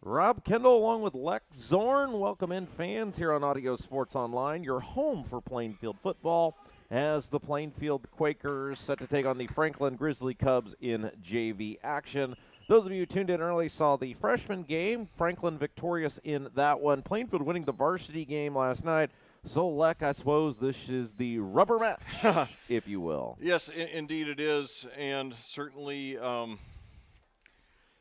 Rob Kendall along with Lex Zorn. Welcome in, fans, here on Audio Sports Online, your home for Plainfield football, as the Plainfield Quakers set to take on the Franklin Grizzly Cubs in JV action. Those of you who tuned in early saw the freshman game. Franklin victorious in that one. Plainfield winning the varsity game last night. So, Leck, I suppose this is the rubber match, if you will. Yes, indeed it is, and certainly,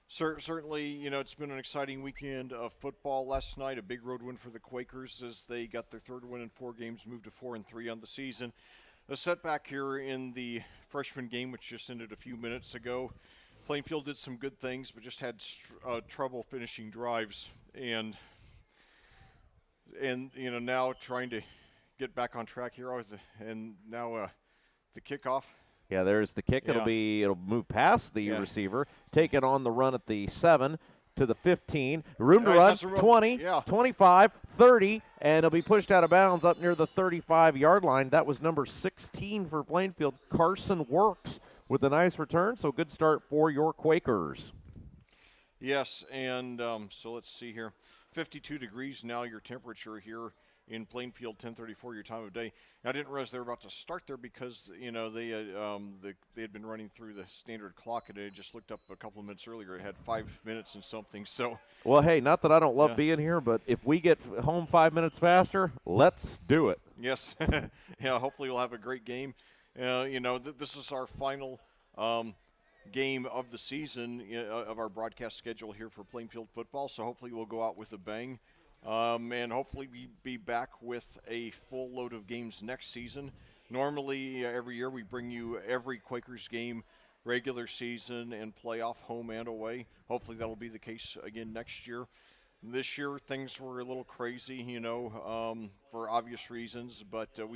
certainly, it's been an exciting weekend of football last night. A big road win for the Quakers as they got their third win in 4 games, moved to 4-3 on the season. A setback here in the freshman game, which just ended a few minutes ago. Plainfield did some good things, but just had trouble finishing drives, and now trying to get back on track here, and now the kickoff. Yeah, there's the kick. Yeah. It'll move past the receiver, take it on the run at the 7 to the 15. Room to run, 20, 25, 30, and it'll be pushed out of bounds up near the 35-yard line. That was number 16 for Plainfield, Carson Works, with a nice return. So good start for your Quakers. Yes, and so let's see here. 52 degrees now, your temperature here in Plainfield, 10:34 your time of day. Now, I didn't realize they were about to start there because they had been running through the standard clock, and I just looked up a couple of minutes earlier. It had 5 minutes and something. So, well, hey, not that I don't love being here, but if we get home 5 minutes faster, let's do it. Yes, yeah. Hopefully, we'll have a great game. This is our final game of the season of our broadcast schedule here for Plainfield football. So hopefully, we'll go out with a bang. And hopefully we be back with a full load of games next season. Normally, every year we bring you every Quakers game, regular season and playoff, home and away. Hopefully that will be the case again next year. This year things were a little crazy, for obvious reasons, but it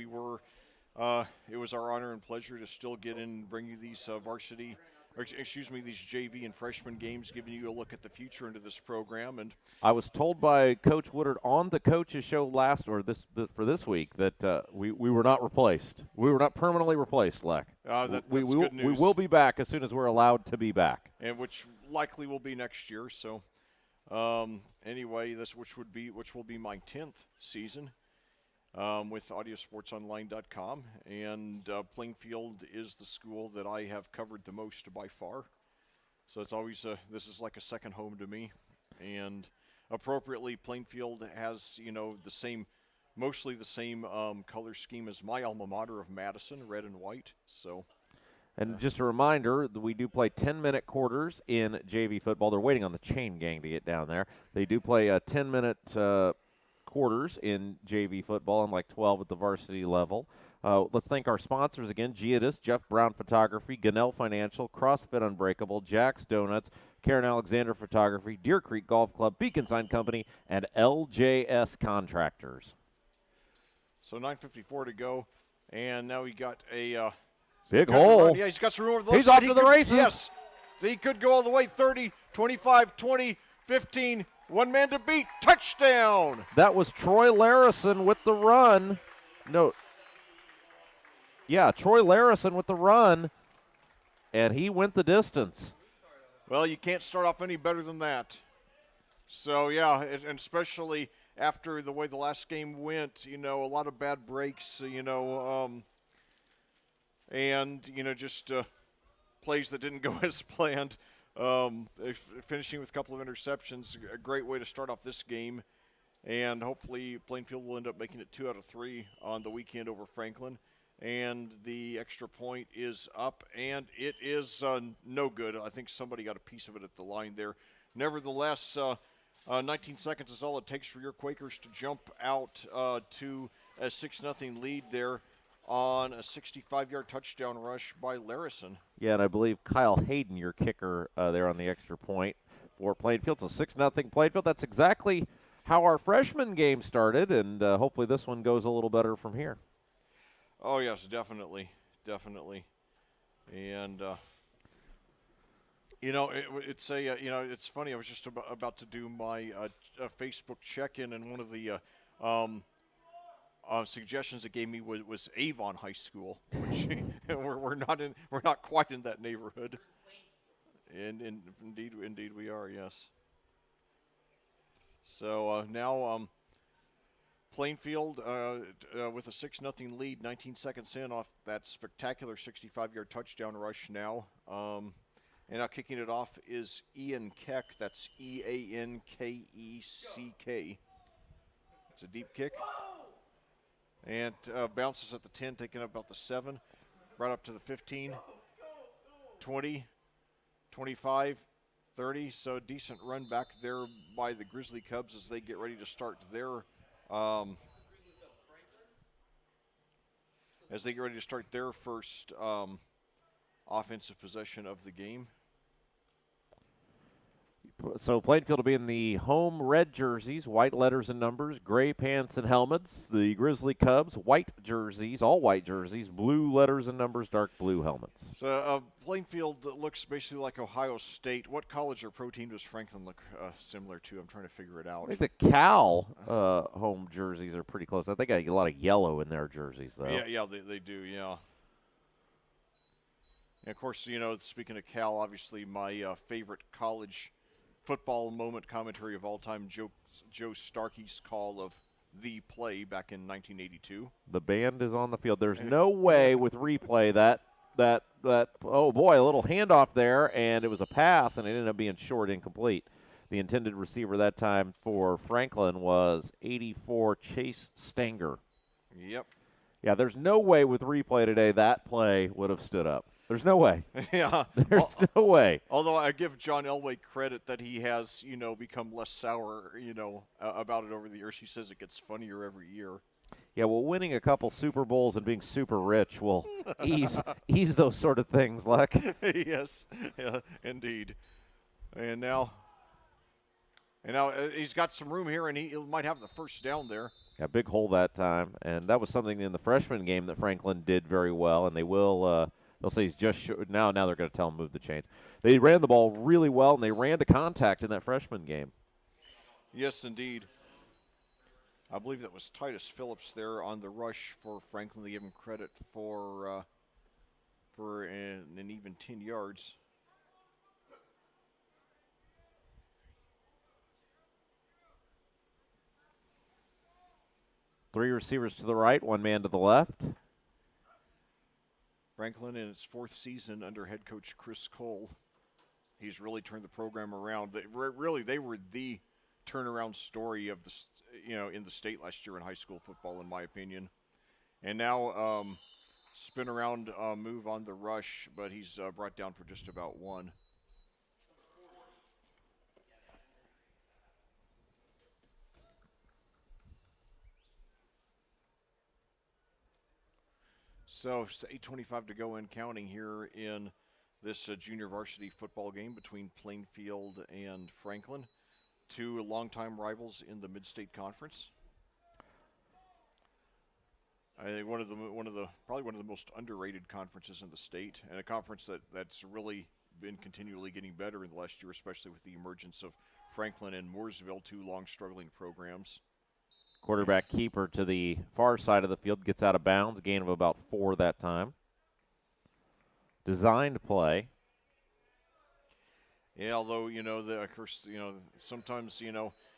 was our honor and pleasure to still get in and bring you these these JV and freshman games, giving you a look at the future into this program. And I was told by Coach Woodard on the coaches show for this week that we were not replaced. We were not permanently replaced, Leck. That's good news. We will be back as soon as we're allowed to be back, and which likely will be next year. So, anyway, which will be my 10th season. With audiosportsonline.com, and Plainfield is the school that I have covered the most by far. So it's always this is like a second home to me, and appropriately, Plainfield has mostly the same color scheme as my alma mater of Madison, red and white. So. And just a reminder, we do play 10-minute quarters in JV football. They're waiting on the chain gang to get down there. They do play a 10-minute quarters in JV football and like 12 at the varsity level. Let's thank our sponsors again: Giatis, Jeff Brown Photography, Gunnell Financial, CrossFit Unbreakable, Jack's Donuts, Karen Alexander Photography, Deer Creek Golf Club, Beacon Sign Company, and LJS Contractors. So 9:54 to go, and now we got a big hole. Yeah, he's got some room over the left. He's off to the races. Yes, so he could go all the way. 30, 25, 20, 15. One man to beat. Touchdown. That was Troy Larison with the run. No. Yeah, Troy Larison with the run, and he went the distance. Well, you can't start off any better than that. So, yeah, and especially after the way the last game went, a lot of bad breaks, and, just plays that didn't go as planned. Finishing with a couple of interceptions, a great way to start off this game, and hopefully Plainfield will end up making it 2 out of 3 on the weekend over Franklin, and the extra point is up, and it is no good. I think somebody got a piece of it at the line there. Nevertheless, 19 seconds is all it takes for your Quakers to jump out to a 6-0 lead there on a 65-yard touchdown rush by Larison. Yeah, and I believe Kyle Hayden, your kicker, there on the extra point for Plainfield. So 6-0 Plainfield. That's exactly how our freshman game started, and hopefully this one goes a little better from here. Oh, yes, definitely. And, it's funny. I was just about to do my Facebook check-in, and one of the suggestions it gave me was Avon High School, which we're not quite in that neighborhood. And indeed we are, yes. So now Plainfield with a 6-0 lead, 19 seconds in off that spectacular 65-yard touchdown rush now. And now kicking it off is Ian Keck. That's Eankeck. It's a deep kick. And bounces at the 10, taking up about the 7, right up to the 15, 20, 25, 30. So decent run back there by the Grizzly Cubs as they get ready to start their first offensive possession of the game. So Plainfield will be in the home red jerseys, white letters and numbers, gray pants and helmets. The Grizzly Cubs, white jerseys, all white jerseys, blue letters and numbers, dark blue helmets. So Plainfield looks basically like Ohio State. What college or pro team does Franklin look similar to? I'm trying to figure it out. I think the Cal home jerseys are pretty close. I think I get a lot of yellow in their jerseys, though. Yeah, they do, yeah. And, of course, speaking of Cal, obviously my favorite college football moment commentary of all time, Joe Starkey's call of the play back in 1982. The band is on the field. There's no way with replay that oh boy, a little handoff there, and it was a pass, and it ended up being short, incomplete. The intended receiver that time for Franklin was 84 Chase Stanger. Yep. Yeah, there's no way with replay today that play would have stood up. There's no way. Yeah. There's no way. Although I give John Elway credit that he has, become less sour, about it over the years. He says it gets funnier every year. Yeah, well, winning a couple Super Bowls and being super rich will ease those sort of things, Leck. Yes, yeah, indeed. And now he's got some room here, and he might have the first down there. Yeah, big hole that time, and that was something in the freshman game that Franklin did very well, and they will they'll say he's just now they're going to tell him move the chains. They ran the ball really well, and they ran to contact in that freshman game. Yes, indeed. I believe that was Titus Phillips there on the rush for Franklin. They give him credit for an even 10 yards. Three receivers to the right, one man to the left. Franklin in its 4th season under head coach Chris Cole. He's really turned the program around. They were the turnaround story of in the state last year in high school football, in my opinion. And now spin around move on the rush, but he's brought down for just about 1. So 8:25 to go and counting here in this junior varsity football game between Plainfield and Franklin, 2 longtime rivals in the Mid-State Conference. I think probably one of the most underrated conferences in the state, and a conference that's really been continually getting better in the last year, especially with the emergence of Franklin and Mooresville, 2 long struggling programs. Quarterback keeper to the far side of the field gets out of bounds, gain of about 4 that time. Designed play. Yeah, although, of course, sometimes,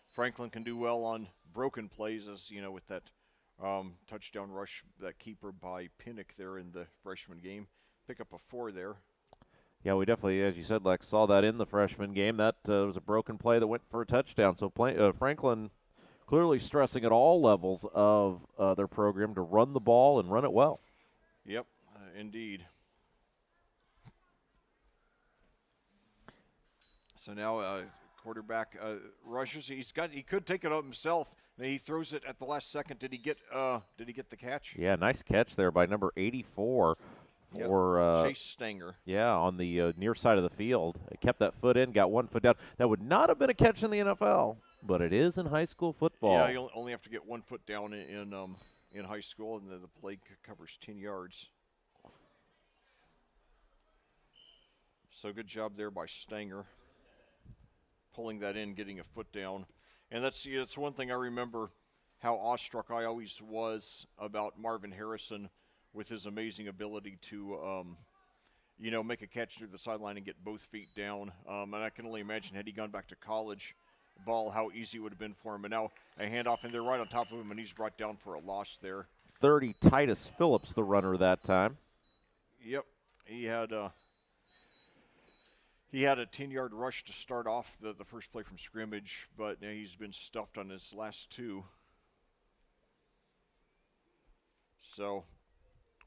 Franklin can do well on broken plays, as, with that touchdown rush, that keeper by Pinnock there in the freshman game. Pick up a 4 there. Yeah, we definitely, as you said, Lex, saw that in the freshman game. That was a broken play that went for a touchdown. So Franklin clearly stressing at all levels of their program to run the ball and run it well. Yep, indeed. So now quarterback rushes. He could take it up himself. He throws it at the last second. Did he get the catch? Yeah, nice catch there by number 84 for Chase Stanger. Yeah, on the near side of the field. He kept that foot in, got 1 foot down. That would not have been a catch in the NFL. But it is in high school football. Yeah, you only have to get 1 foot down in high school, and the play covers 10 yards. So good job there by Stanger, pulling that in, getting a foot down. And that's one thing I remember, how awestruck I always was about Marvin Harrison with his amazing ability to, make a catch through the sideline and get both feet down. And I can only imagine, had he gone back to college, ball, how easy it would have been for him. And now a handoff, and they're right on top of him, and he's brought down for a loss there. 30, Titus Phillips, the runner that time. Yep, he had a 10-yard rush to start off the first play from scrimmage, but he's been stuffed on his last two. So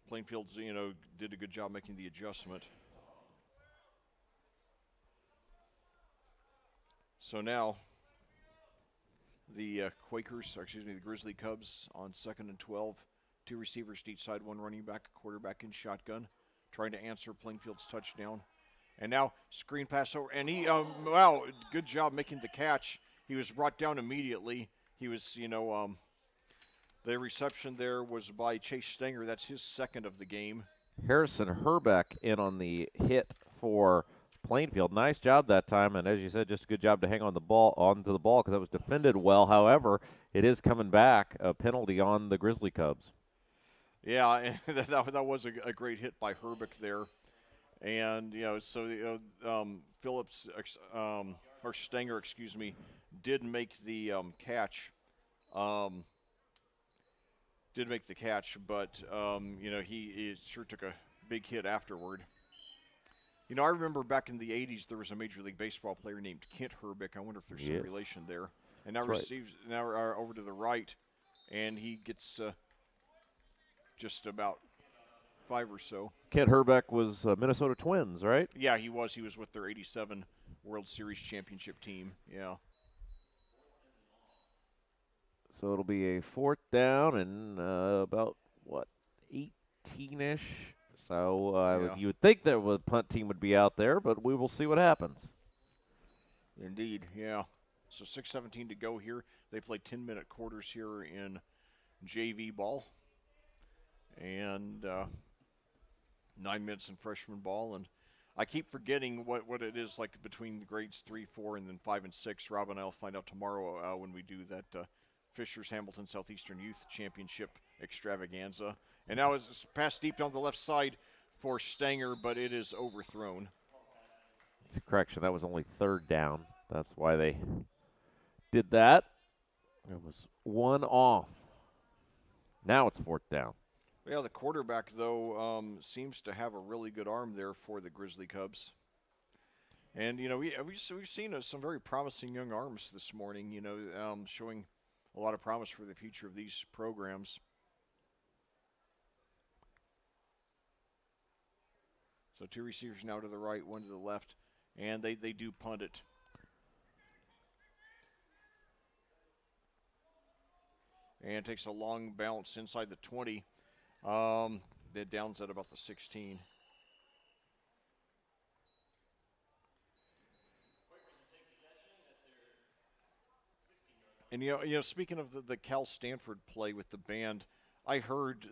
Plainfield's, did a good job making the adjustment. So now the the Grizzly Cubs on 2nd and 12. 2 receivers to each side, 1 running back, a quarterback in shotgun, trying to answer Plainfield's touchdown. And now screen pass over, and he, good job making the catch. He was brought down immediately. He was, the reception there was by Chase Stenger. That's his 2nd of the game. Harrison Herbeck in on the hit for Plainfield. Nice job that time, and as you said, just a good job to hang on onto the ball because it was defended well. However, it is coming back, a penalty on the Grizzly Cubs. Yeah, and that was a great hit by Herbeck there. And, Phillips, or Stenger, did make the catch. But, he sure took a big hit afterward. I remember back in the 80s there was a Major League Baseball player named Kent Herbeck. I wonder if there's some relation there. And now over to the right, and he gets just about 5 or so. Kent Herbeck was Minnesota Twins, right? Yeah, he was. He was with their 87 World Series championship team. Yeah. So it'll be a 4th down and about, 18-ish. So you would think that the punt team would be out there, but we will see what happens. Indeed, yeah. So 6:17 to go here. They play 10-minute quarters here in JV ball. And 9 minutes in freshman ball. And I keep forgetting what it is like between grades 3, 4, and then 5 and 6. Rob and I will find out tomorrow when we do that Fishers Hamilton Southeastern Youth Championship extravaganza. And now it's passed deep down the left side for Stenger, but it is overthrown. It's a correction. That was only 3rd down. That's why they did that. It was 1 off. Now it's 4th down. Yeah, the quarterback, though, seems to have a really good arm there for the Grizzly Cubs. And, we've seen some very promising young arms this morning, showing a lot of promise for the future of these programs. So 2 receivers now to the right, 1 to the left, and they do punt it. And it takes a long bounce inside the 20. It downs at about the 16. And speaking of the Cal Stanford play with the band, I heard,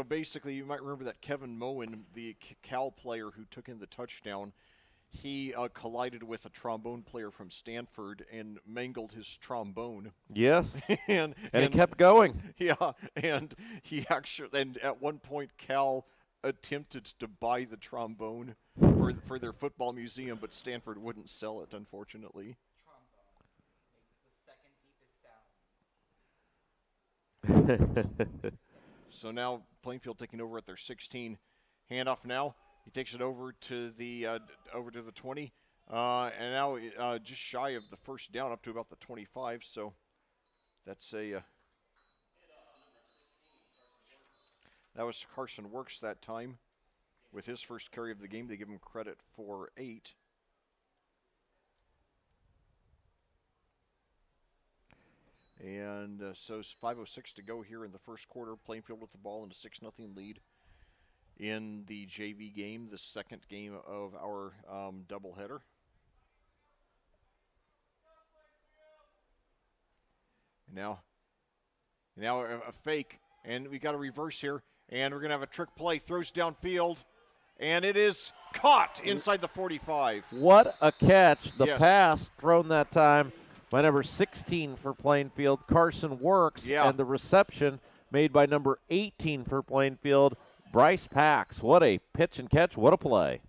basically you might remember that Kevin Moen, the Cal player who took in the touchdown, he collided with a trombone player from Stanford and mangled his trombone. Yes, and he kept going. Yeah, and and at one point Cal attempted to buy the trombone for their football museum, but Stanford wouldn't sell it, unfortunately. So now Plainfield taking over at their 16. Handoff now. He takes it over to the 20, and now just shy of the 1st down, up to about the 25. So that's that was Carson Works that time with his first carry of the game. They give him credit for 8. And so it's 5:06 to go here in the first quarter. Plainfield with the ball in a 6-0 lead in the JV game, the 2nd game of our doubleheader. And now a fake, and we got a reverse here, and we're going to have a trick play. Throws downfield, and it is caught inside the 45. What a catch. The pass thrown that time by number 16 for Plainfield, Carson Works, and the reception made by number 18 for Plainfield, Bryce Pax. What a pitch and catch. What a play.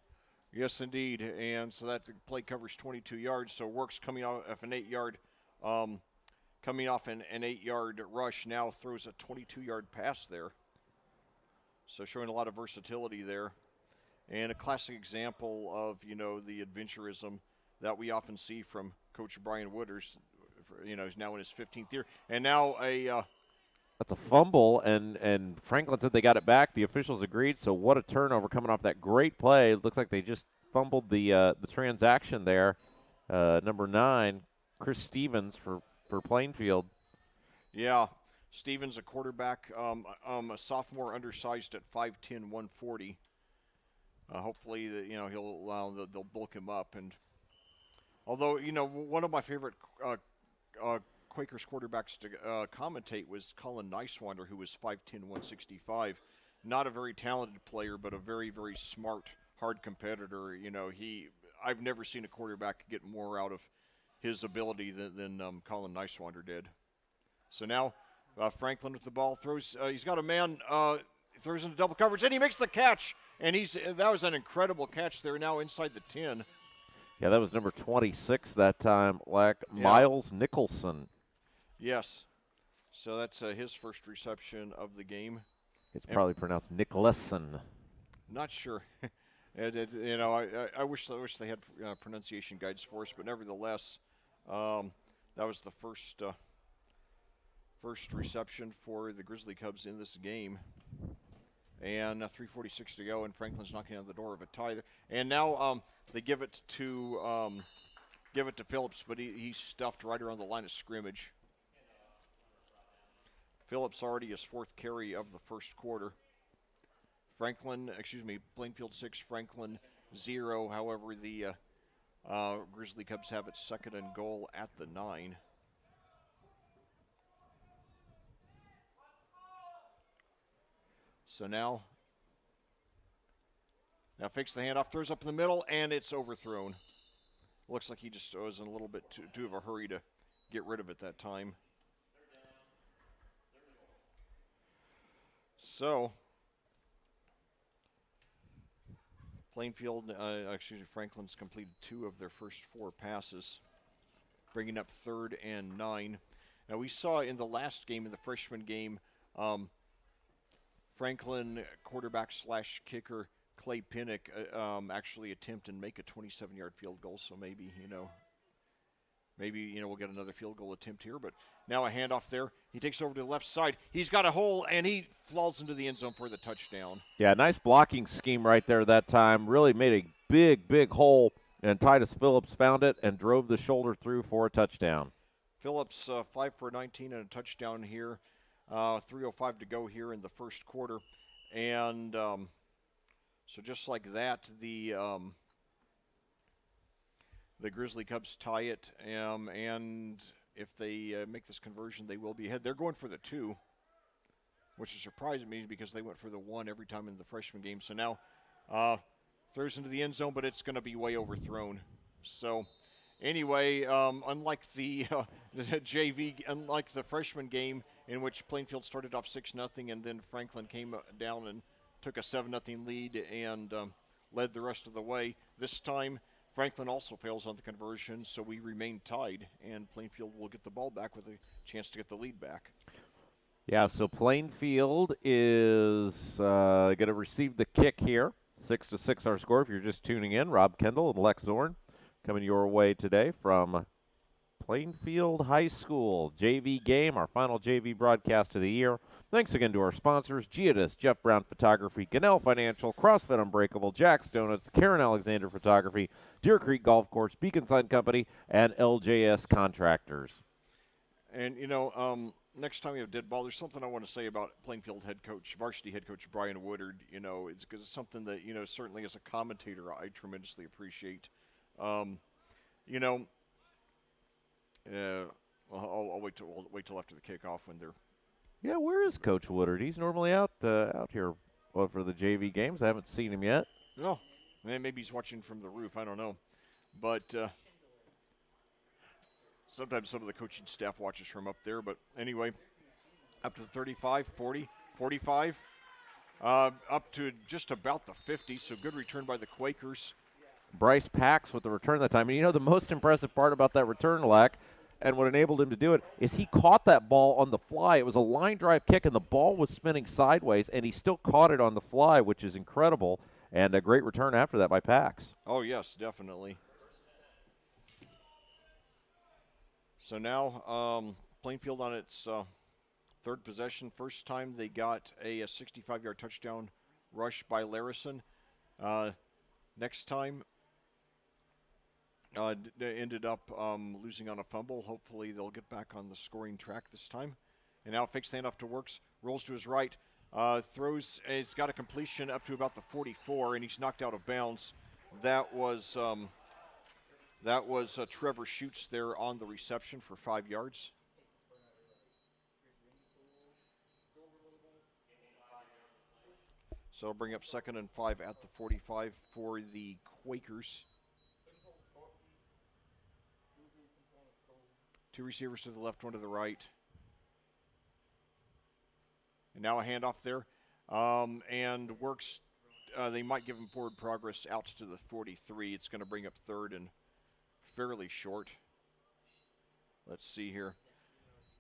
Yes, indeed. And so that play covers 22 yards. So Works coming off of an 8-yard, coming off an 8-yard rush, now throws a 22-yard pass there. So showing a lot of versatility there, and a classic example of the adventurism that we often see from Coach Brian Wooders. He's now in his 15th year, and now That's a fumble, and Franklin said they got it back. The officials agreed. So what a turnover coming off that great play. It looks like they just fumbled the transaction there. Number 9, Chris Stevens for Plainfield. Yeah, Stevens, a quarterback, a sophomore, undersized at 5'10", 140. Hopefully, they'll bulk him up. And although one of my favorite Quakers quarterbacks to commentate was Colin Nicewander, who was 5'10", 165. Not a very talented player, but a very, very smart, hard competitor. I've never seen a quarterback get more out of his ability than Colin Nicewander did. So now Franklin with the ball throws. He's got a man. Throws into double coverage, and he makes the catch. And that was an incredible catch there. Now inside the 10. Yeah, that was number 26 that time. Yeah. Miles Nicholson. Yes. So that's his first reception of the game. It's probably pronounced Nicholson. Not sure. I wish they had pronunciation guides for us, but nevertheless, that was the first reception for the Grizzly Cubs in this game. And 3:46 to go, and Franklin's knocking on the door of a tie. And now they give it to Phillips, but he's stuffed right around the line of scrimmage. Phillips already his 4th carry of the first quarter. Plainfield 6, Franklin 0. However, the Grizzly Cubs have it 2nd and goal at the 9. So now fakes the handoff, throws up in the middle, and it's overthrown. Looks like he just was in a little bit too of a hurry to get rid of it that time. So Franklin's completed 2 of their first 4 passes, bringing up 3rd and 9. Now we saw in the last game, in the freshman game, Franklin quarterback / kicker Clay Pinnock actually attempt and make a 27-yard field goal. So maybe we'll get another field goal attempt here. But now a handoff there. He takes over to the left side. He's got a hole, and he falls into the end zone for the touchdown. Yeah, nice blocking scheme right there that time. Really made a big, big hole, and Titus Phillips found it and drove the shoulder through for a touchdown. Phillips 5 for 19 and a touchdown here. 3:05 to go here in the first quarter. And so just like that, the Grizzly Cubs tie it. And if they make this conversion, they will be ahead. They're going for the 2, which is surprising me because they went for the 1 every time in the freshman game. So now throws into the end zone, but it's going to be way overthrown. So anyway, unlike the JV, unlike the freshman game in which Plainfield started off 6-0, and then Franklin came down and took a 7-0 lead and led the rest of the way. This time, Franklin also fails on the conversion, so we remain tied, and Plainfield will get the ball back with a chance to get the lead back. Yeah, so Plainfield is going to receive the kick here. 6-6 our score. If you're just tuning in, Rob Kendall and Lex Zorn coming your way today from Plainfield High School JV game, our final JV broadcast of the year. Thanks again to our sponsors, Giadis, Jeff Brown Photography, Ganell Financial, CrossFit Unbreakable, Jack's Donuts, Karen Alexander Photography, Deer Creek Golf Course, Beacon Sign Company, and LJS Contractors. And, next time we have dead ball, there's something I want to say about Plainfield varsity head coach Brian Woodard. It's because it's something that, certainly as a commentator, I tremendously appreciate. I'll wait till after the kickoff when they're. Yeah, where is Coach Woodard? He's normally out here for the JV games. I haven't seen him yet. No, maybe he's watching from the roof. I don't know, but sometimes some of the coaching staff watches from up there. But anyway, up to the 35, 40, 45, up to just about the 50. So good return by the Quakers. Bryce Pax with the return that time. And you know the most impressive part about that return, Lack, and what enabled him to do it, is he caught that ball on the fly. It was a line drive kick, and the ball was spinning sideways, and he still caught it on the fly, which is incredible. And a great return after that by Pax. Oh, yes, definitely. So now Plainfield on its third possession. First time they got a 65-yard touchdown rush by Larison. Next time ended up losing on a fumble. Hopefully they'll get back on the scoring track this time. And now fakes the handoff to Works, rolls to his right, throws. He's got a completion up to about the 44, and he's knocked out of bounds. That was Trevor Schutz there on the reception for 5 yards. So it'll bring up 2nd and 5 at the 45 for the Quakers. 2 receivers to the left, 1 to the right. And now a handoff there. And Works, they might give him forward progress out to the 43. It's going to bring up 3rd and fairly short. Let's see here.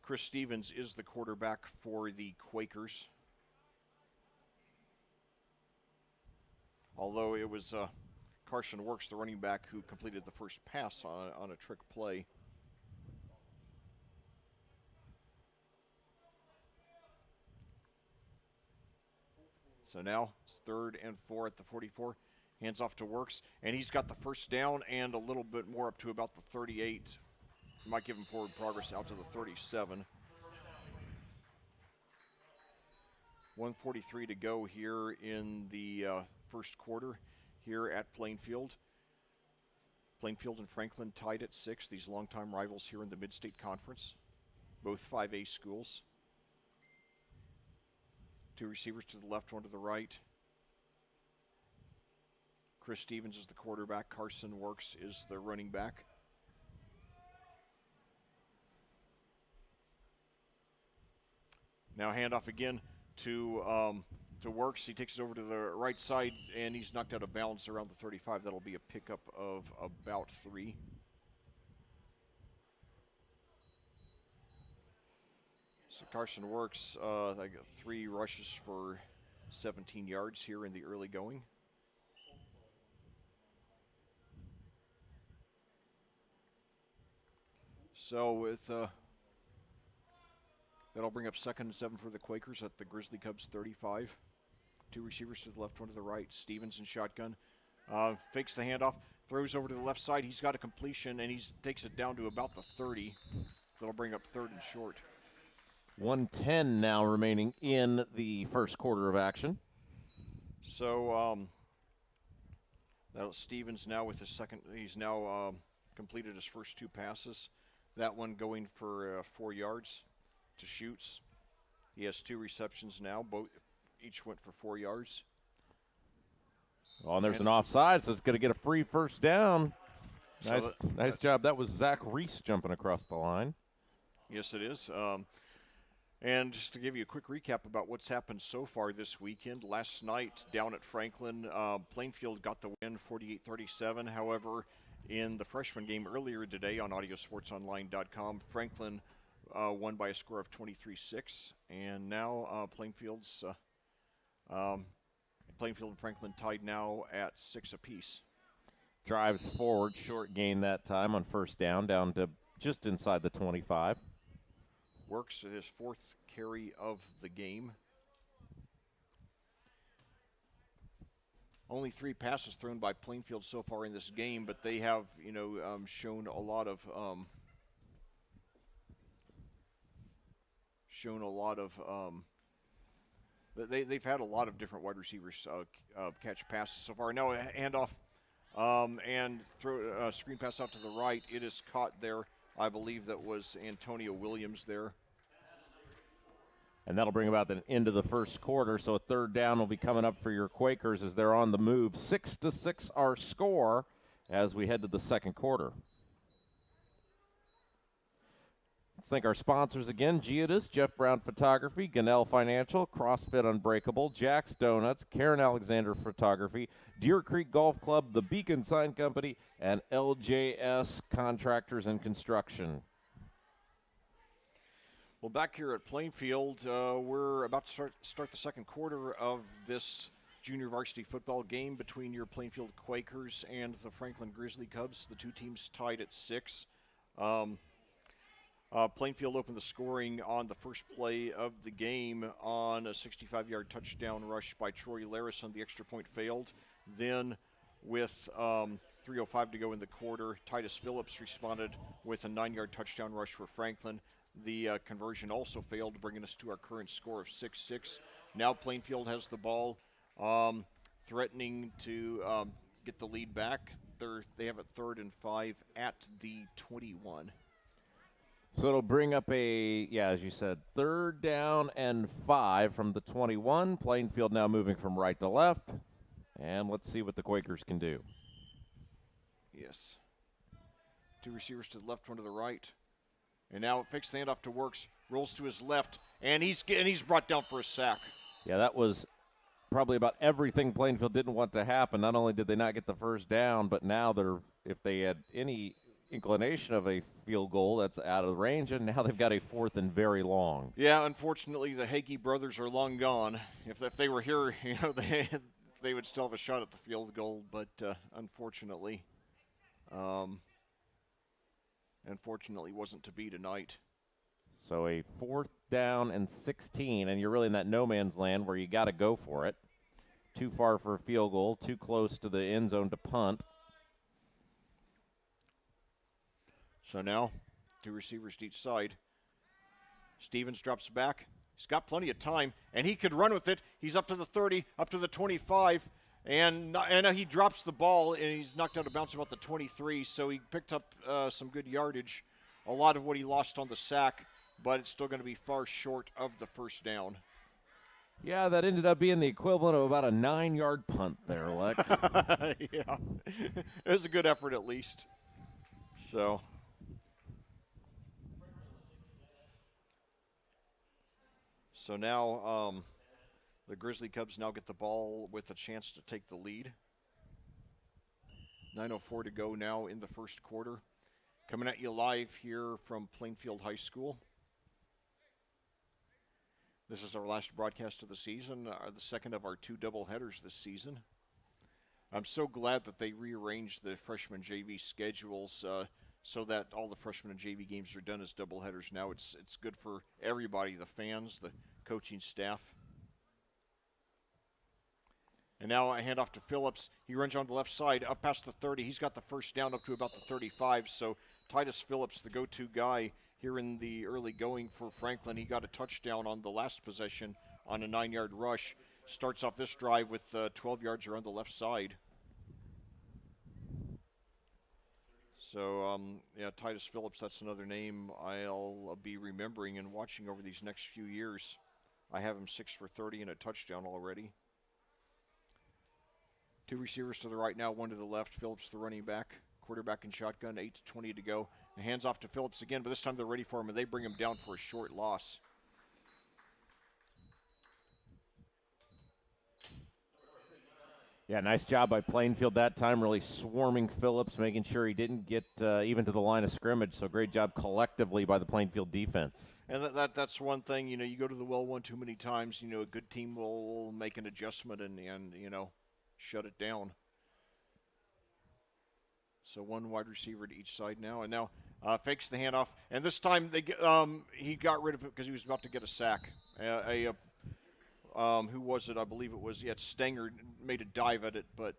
Chris Stevens is the quarterback for the Quakers. Although it was Carson Works, the running back, who completed the first pass on a trick play. So now it's 3rd and 4 at the 44. Hands off to Works, and he's got the first down and a little bit more up to about the 38. Might give him forward progress out to the 37. 1:43 to go here in the first quarter here at Plainfield. Plainfield and Franklin tied at 6, these longtime rivals here in the Mid-State Conference, both 5A schools. 2 receivers to the left, 1 to the right. Chris Stevens is the quarterback. Carson Works is the running back. Now handoff again to Works. He takes it over to the right side, and he's knocked out of bounds around the 35. That'll be a pickup of about 3. So Carson Works, they got 3 rushes for 17 yards here in the early going. So with that'll bring up 2nd and 7 for the Quakers at the Grizzly Cubs 35. 2 receivers to the left, 1 to the right. Stevens in shotgun. Fakes the handoff, throws over to the left side. He's got a completion, and he takes it down to about the 30. So that'll bring up 3rd and short. 1:10 now remaining in the first quarter of action. So that Stevens now with his second. He's now completed his first 2 passes. That one going for 4 yards to Schutz. He has 2 receptions now. Each went for 4 yards. Oh, and there's an offside, so it's going to get a free first down. So nice job. That was Zach Reese jumping across the line. Yes, it is. And just to give you a quick recap about what's happened so far this weekend, last night down at Franklin, Plainfield got the win 48-37. However, in the freshman game earlier today on audiosportsonline.com, Franklin won by a score of 23-6. And now Plainfield and Franklin tied now at 6 apiece. Drives forward, short gain that time on first down to just inside the 25. Works his 4th carry of the game. Only 3 passes thrown by Plainfield so far in this game, but they have, shown a lot of they've had a lot of different wide receivers catch passes so far. Now a handoff and throw a screen pass out to the right. It is caught there. I believe that was Antonio Williams there. And that'll bring about the end of the first quarter. So a 3rd down will be coming up for your Quakers as they're on the move. 6-6 our score as we head to the second quarter. Let's thank our sponsors again: Geodis, Jeff Brown Photography, Gunnell Financial, CrossFit Unbreakable, Jack's Donuts, Karen Alexander Photography, Deer Creek Golf Club, The Beacon Sign Company, and LJS Contractors and Construction. Well, back here at Plainfield, we're about to start the second quarter of this junior varsity football game between your Plainfield Quakers and the Franklin Grizzly Cubs. The two teams tied at 6. Plainfield opened the scoring on the first play of the game on a 65-yard touchdown rush by Troy Larison. The extra point failed. Then with 3:05 to go in the quarter, Titus Phillips responded with a 9-yard touchdown rush for Franklin. The conversion also failed, bringing us to our current score of 6-6. Now Plainfield has the ball, threatening to get the lead back. They have it 3rd and 5 at the 21. So it'll bring up as you said, 3rd down and 5 from the 21. Plainfield now moving from right to left. And let's see what the Quakers can do. Yes. 2 receivers to the left, 1 to the right. And now fakes the handoff to Works, rolls to his left, and he's brought down for a sack. Yeah, that was probably about everything Plainfield didn't want to happen. Not only did they not get the first down, but now if they had any inclination of a field goal, that's out of range, and now they've got a 4th and very long. Yeah, unfortunately, the Hagee brothers are long gone. If they were here, they would still have a shot at the field goal, but unfortunately wasn't to be tonight. So a 4th down and 16, and you're really in that no man's land where you got to go for it. Too far for a field goal, too close to the end zone to punt. So now, 2 receivers to each side. Stevens drops back. He's got plenty of time, and he could run with it. He's up to the 30, up to the 25, and he drops the ball, and he's knocked out of bounds about the 23, so he picked up some good yardage, a lot of what he lost on the sack, but it's still going to be far short of the first down. Yeah, that ended up being the equivalent of about a 9-yard punt there, Lex. Yeah, it was a good effort at least. So now the Grizzly Cubs now get the ball with a chance to take the lead. 9:04 to go now in the first quarter. Coming at you live here from Plainfield High School. This is our last broadcast of the season, the second of our 2 doubleheaders this season. I'm so glad that they rearranged the freshman JV schedules so that all the freshman and JV games are done as doubleheaders now. It's good for everybody, the fans, the coaching staff. And now a handoff to Phillips. He runs on the left side, up past the 30. He's got the first down up to about the 35. So Titus Phillips, the go-to guy here in the early going for Franklin. He got a touchdown on the last possession on a 9-yard rush. Starts off this drive with 12 yards around the left side. So, Titus Phillips, that's another name I'll be remembering and watching over these next few years. I have him 6 for 30 and a touchdown already. 2 receivers to the right now, 1 to the left. Phillips, the running back, quarterback in shotgun, 8:20 to go. And hands off to Phillips again, but this time they're ready for him, and they bring him down for a short loss. Yeah, nice job by Plainfield that time, really swarming Phillips, making sure he didn't get even to the line of scrimmage. So great job collectively by the Plainfield defense. And that's one thing, you go to the well one too many times, a good team will make an adjustment and shut it down. So 1 wide receiver to each side now, and now fakes the handoff. And this time he got rid of it because he was about to get a sack. Who was it? I believe it was Stenger made a dive at it, but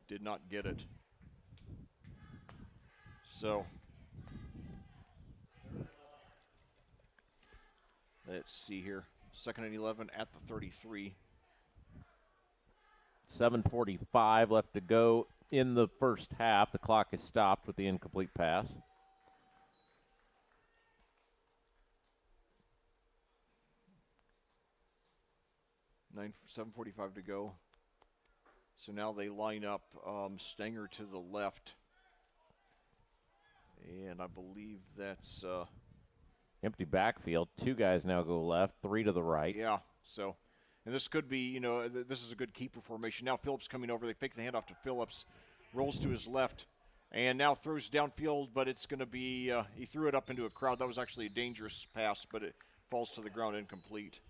did not get it. So let's see here. 2nd and 11 at the 33. 7:45 left to go in the first half. The clock is stopped with the incomplete pass. $7:45 to go. So now they line up Stenger to the left. And I believe that's Empty backfield. 2 guys now go left, 3 to the right. Yeah, so, and this could be, this is a good keeper formation. Now Phillips coming over. They fake the handoff to Phillips, rolls to his left, and now throws downfield, but it's going to be, he threw it up into a crowd. That was actually a dangerous pass, but it falls to the ground incomplete.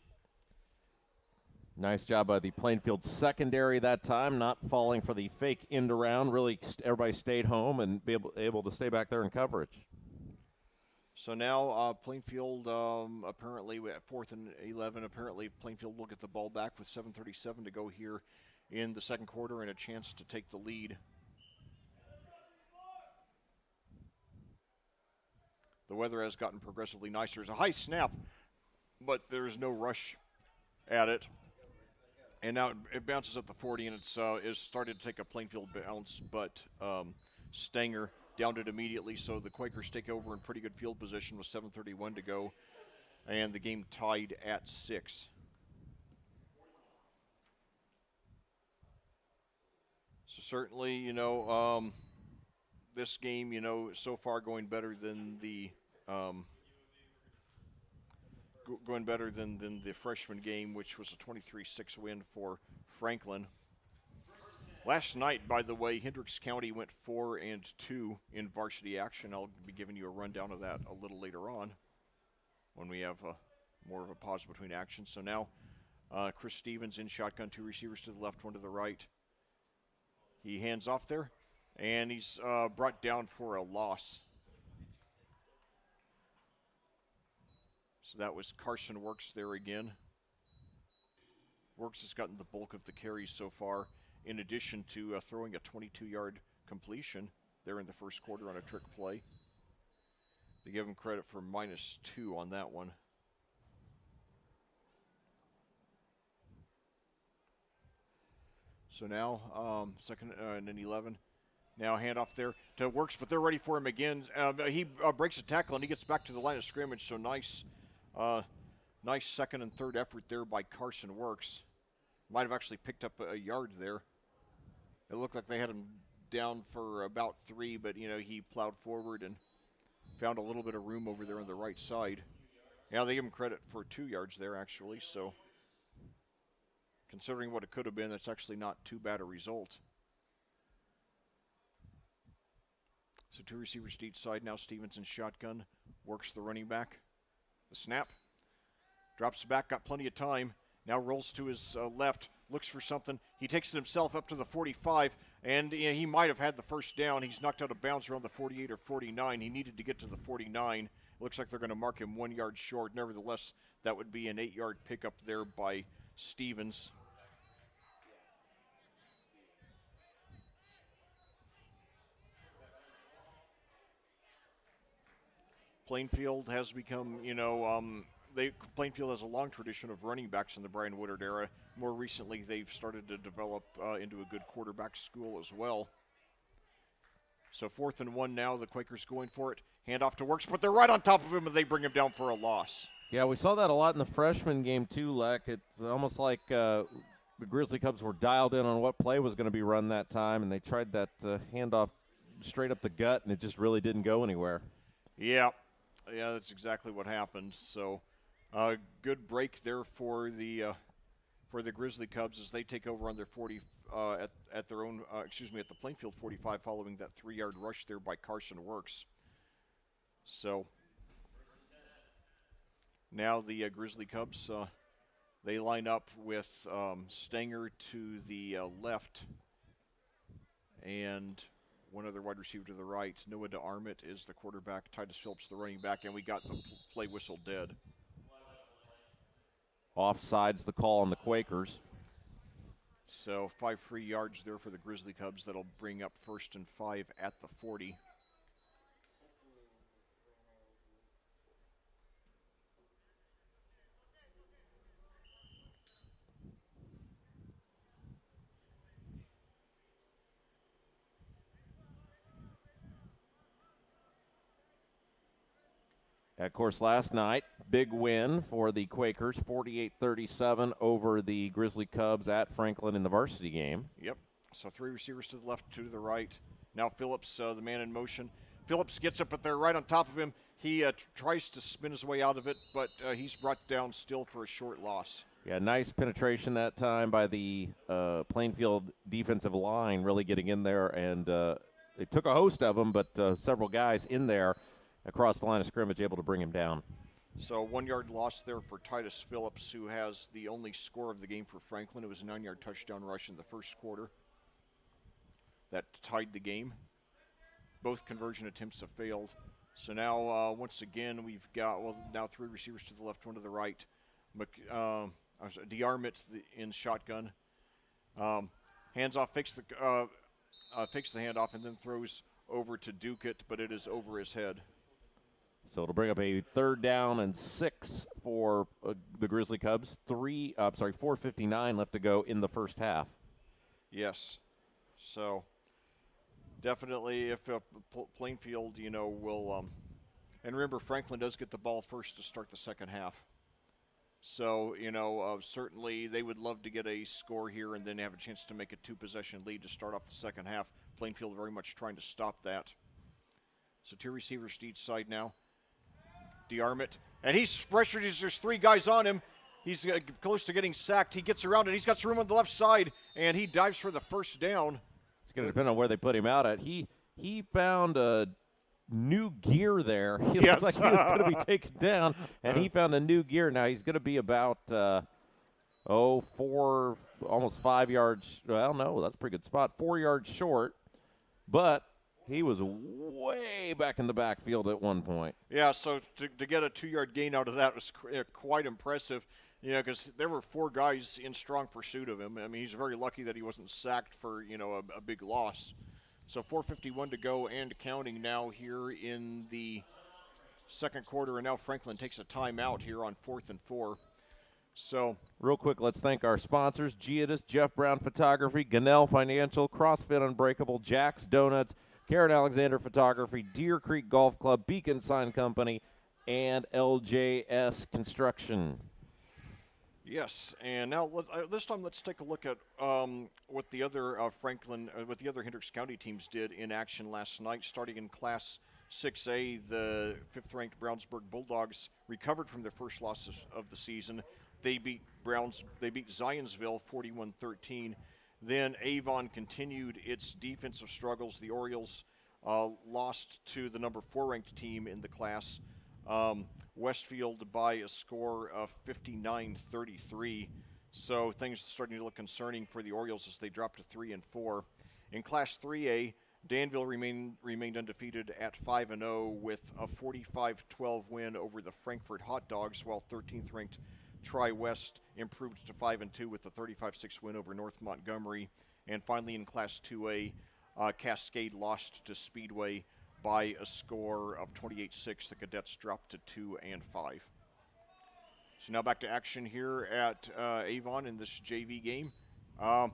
Nice job by the Plainfield secondary that time, not falling for the fake end around. Really, everybody stayed home and be able to stay back there in coverage. So now Plainfield apparently at 4th and 11. Apparently Plainfield will get the ball back with 7:37 to go here in the second quarter and a chance to take the lead. The weather has gotten progressively nicer. There's a high snap, but there's no rush at it. And now it bounces at the 40, and it's started to take a Plainfield bounce, but Stanger downed it immediately, so the Quakers take over in pretty good field position with 7:31 to go, and the game tied at 6. So certainly, this game, so far going better than the freshman game, which was a 23-6 win for Franklin. Last night, by the way, Hendricks County went 4-2 in varsity action. I'll be giving you a rundown of that a little later on when we have more of a pause between actions. So now Chris Stevens in shotgun, 2 receivers to the left, 1 to the right. He hands off there, and he's brought down for a loss. So that was Carson Works there again. Works has gotten the bulk of the carries so far, in addition to throwing a 22-yard completion there in the first quarter on a trick play. They give him credit for -2 on that one. So now, second and 11. Now handoff there to Works, but they're ready for him again. He breaks a tackle, and he gets back to the line of scrimmage, so nice second and third effort there by Carson Works. Might have actually picked up a yard there. It looked like they had him down for about 3, but, he plowed forward and found a little bit of room over there on the right side. Now they give him credit for 2 yards there, actually, so considering what it could have been, that's actually not too bad a result. So 2 receivers to each side. Now Stevenson shotgun, Works the running back. The snap, drops back, got plenty of time. Now rolls to his left, looks for something. He takes it himself up to the 45, and he might have had the first down. He's knocked out of bounds around the 48 or 49. He needed to get to the 49. It looks like they're going to mark him 1 yard short. Nevertheless, that would be an 8-yard pickup there by Stevens. Plainfield has become, Plainfield has a long tradition of running backs in the Brian Woodard era. More recently, they've started to develop into a good quarterback school as well. So 4th and 1 now, the Quakers going for it. Handoff to Works, but they're right on top of him, and they bring him down for a loss. Yeah, we saw that a lot in the freshman game too, Leck. It's almost like the Grizzly Cubs were dialed in on what play was going to be run that time, and they tried that handoff straight up the gut, and it just really didn't go anywhere. Yeah, that's exactly what happened. So good break there for the Grizzly Cubs as they take over on their 40 at their own at the Plainfield 45 following that 3-yard rush there by Carson Works. So now the Grizzly Cubs they line up with Stanger to the left and one other wide receiver to the right. Noah DeArmit is the quarterback, Titus Phillips the running back, and we got the play whistle dead. Offside's the call on the Quakers. So 5 free yards there for the Grizzly Cubs. That'll bring up 1st and 5 at the 40. Of course, last night, big win for the Quakers, 48-37 over the Grizzly Cubs at Franklin in the varsity game. Yep. So 3 receivers to the left, 2 to the right. Now Phillips, the man in motion. Phillips gets up, but they're right on top of him. He tries to spin his way out of it, but he's brought down still for a short loss. Yeah, nice penetration that time by the Plainfield defensive line, really getting in there, and it took a host of them, but several guys in there across the line of scrimmage able to bring him down. So 1 yard loss there for Titus Phillips, who has the only score of the game for Franklin. It was a 9-yard touchdown rush in the first quarter that tied the game. Both conversion attempts have failed. So now, once again, we've got, now 3 receivers to the left, 1 to the right. DeArmit in shotgun. Hands off, fakes the handoff, and then throws over to Duquette, but it is over his head. So it'll bring up a 3rd down and 6 for the Grizzly Cubs. 4:59 left to go in the first half. Yes. So definitely, if Plainfield, will, and remember, Franklin does get the ball first to start the second half. So, certainly they would love to get a score here and then have a chance to make a 2-possession lead to start off the second half. Plainfield very much trying to stop that. So 2 receivers to each side now. DeArmit, and he's pressured. There's 3 guys on him. He's close to getting sacked. He gets around, and he's got some room on the left side, and he dives for the first down. It's going to depend on where they put him out at. He found a new gear there. He looked like he was going to be taken down, and he found a new gear. Now he's going to be about, 4, almost 5 yards. Well, no, that's a pretty good spot. 4 yards short, but he was way back in the backfield at one point. Yeah, so to get a 2-yard gain out of that was quite impressive, because there were 4 guys in strong pursuit of him. I mean, he's very lucky that he wasn't sacked for, a big loss. So 4:51 to go and counting now here in the second quarter, and now Franklin takes a timeout here on 4th and 4. So real quick, let's thank our sponsors: Giatis, Jeff Brown Photography, Gunnell Financial, CrossFit Unbreakable, Jack's Donuts, Karen Alexander Photography, Deer Creek Golf Club, Beacon Sign Company, and LJS Construction. Yes, and now this time let's take a look at what the other what the other Hendricks County teams did in action last night. Starting in Class 6A, the 5th-ranked Brownsburg Bulldogs recovered from their first loss of the season. They beat Zionsville 41-13. Then Avon continued its defensive struggles. The Orioles lost to the number 4-ranked team in the class, Westfield, by a score of 59-33. So things are starting to look concerning for the Orioles as they drop to 3 and 4. In Class 3A, Danville remained undefeated at 5-0 with a 45-12 win over the Frankfurt Hot Dogs, while 13th-ranked Tri-West improved to 5-2 with a 35-6 win over North Montgomery. And finally, in Class 2A, Cascade lost to Speedway by a score of 28-6. The Cadets dropped to 2 and 5. So now back to action here at Avon in this JV game. The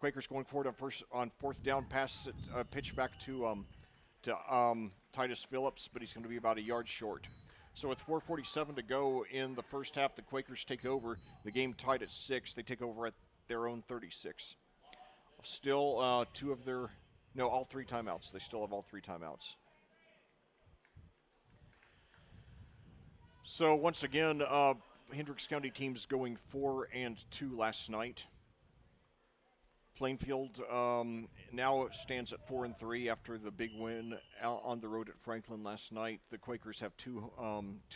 Quakers going forward on 4th down, pitch back to Titus Phillips, but he's going to be about a yard short. So with 4:47 to go in the first half, the Quakers take over. The game tied at 6. They take over at their own 36. Still all 3 timeouts. They still have all 3 timeouts. So once again, Hendricks County teams going 4 and 2 last night. Plainfield now stands at 4 and 3 after the big win on the road at Franklin last night. The Quakers have two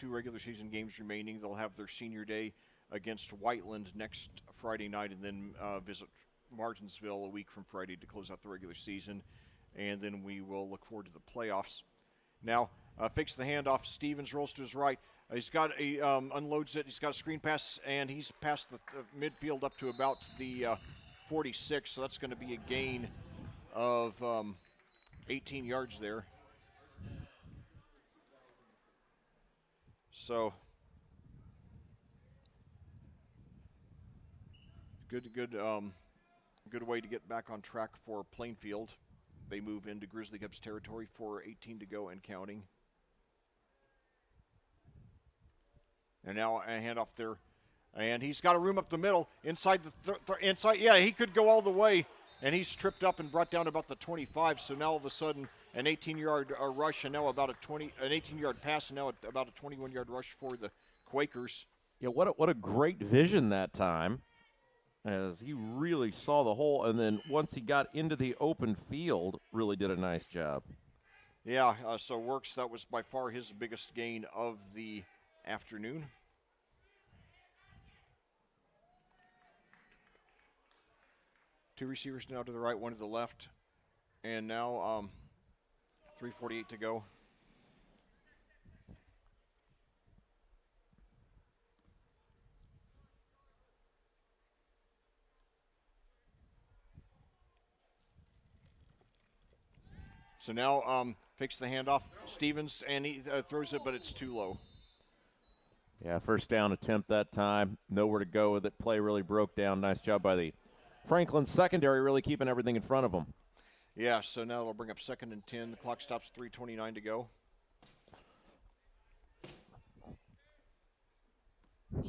regular season games remaining. They'll have their senior day against Whiteland next Friday night, and then visit Martinsville a week from Friday to close out the regular season. And then we will look forward to the playoffs. Now, fakes the handoff. Stevens rolls to his right. He's got unloads it. He's got a screen pass, and he's past the midfield up to about the 46. So that's going to be a gain of 18 yards there. So good way to get back on track for Plainfield. They move into Grizzly Cubs territory, 4:18 to go and counting. And now a handoff there. And he's got a room up the middle. Inside inside, yeah, he could go all the way. And he's tripped up and brought down about the 25. So now all of a sudden, an 18-yard rush and now about an 18-yard pass and now about a 21-yard rush for the Quakers. Yeah, what a great vision that time, as he really saw the hole, and then once he got into the open field, really did a nice job. Yeah, so Works, that was by far his biggest gain of the afternoon. Two receivers now to the right, one to the left. And now 3:48 to go. So now fakes the handoff. Stevens, and he throws it, but it's too low. Yeah, first down attempt that time. Nowhere to go with it. Play really broke down. Nice job by the Franklin secondary, really keeping everything in front of them. Yeah, so now it'll bring up 2nd and 10. The clock stops, 3:29 to go.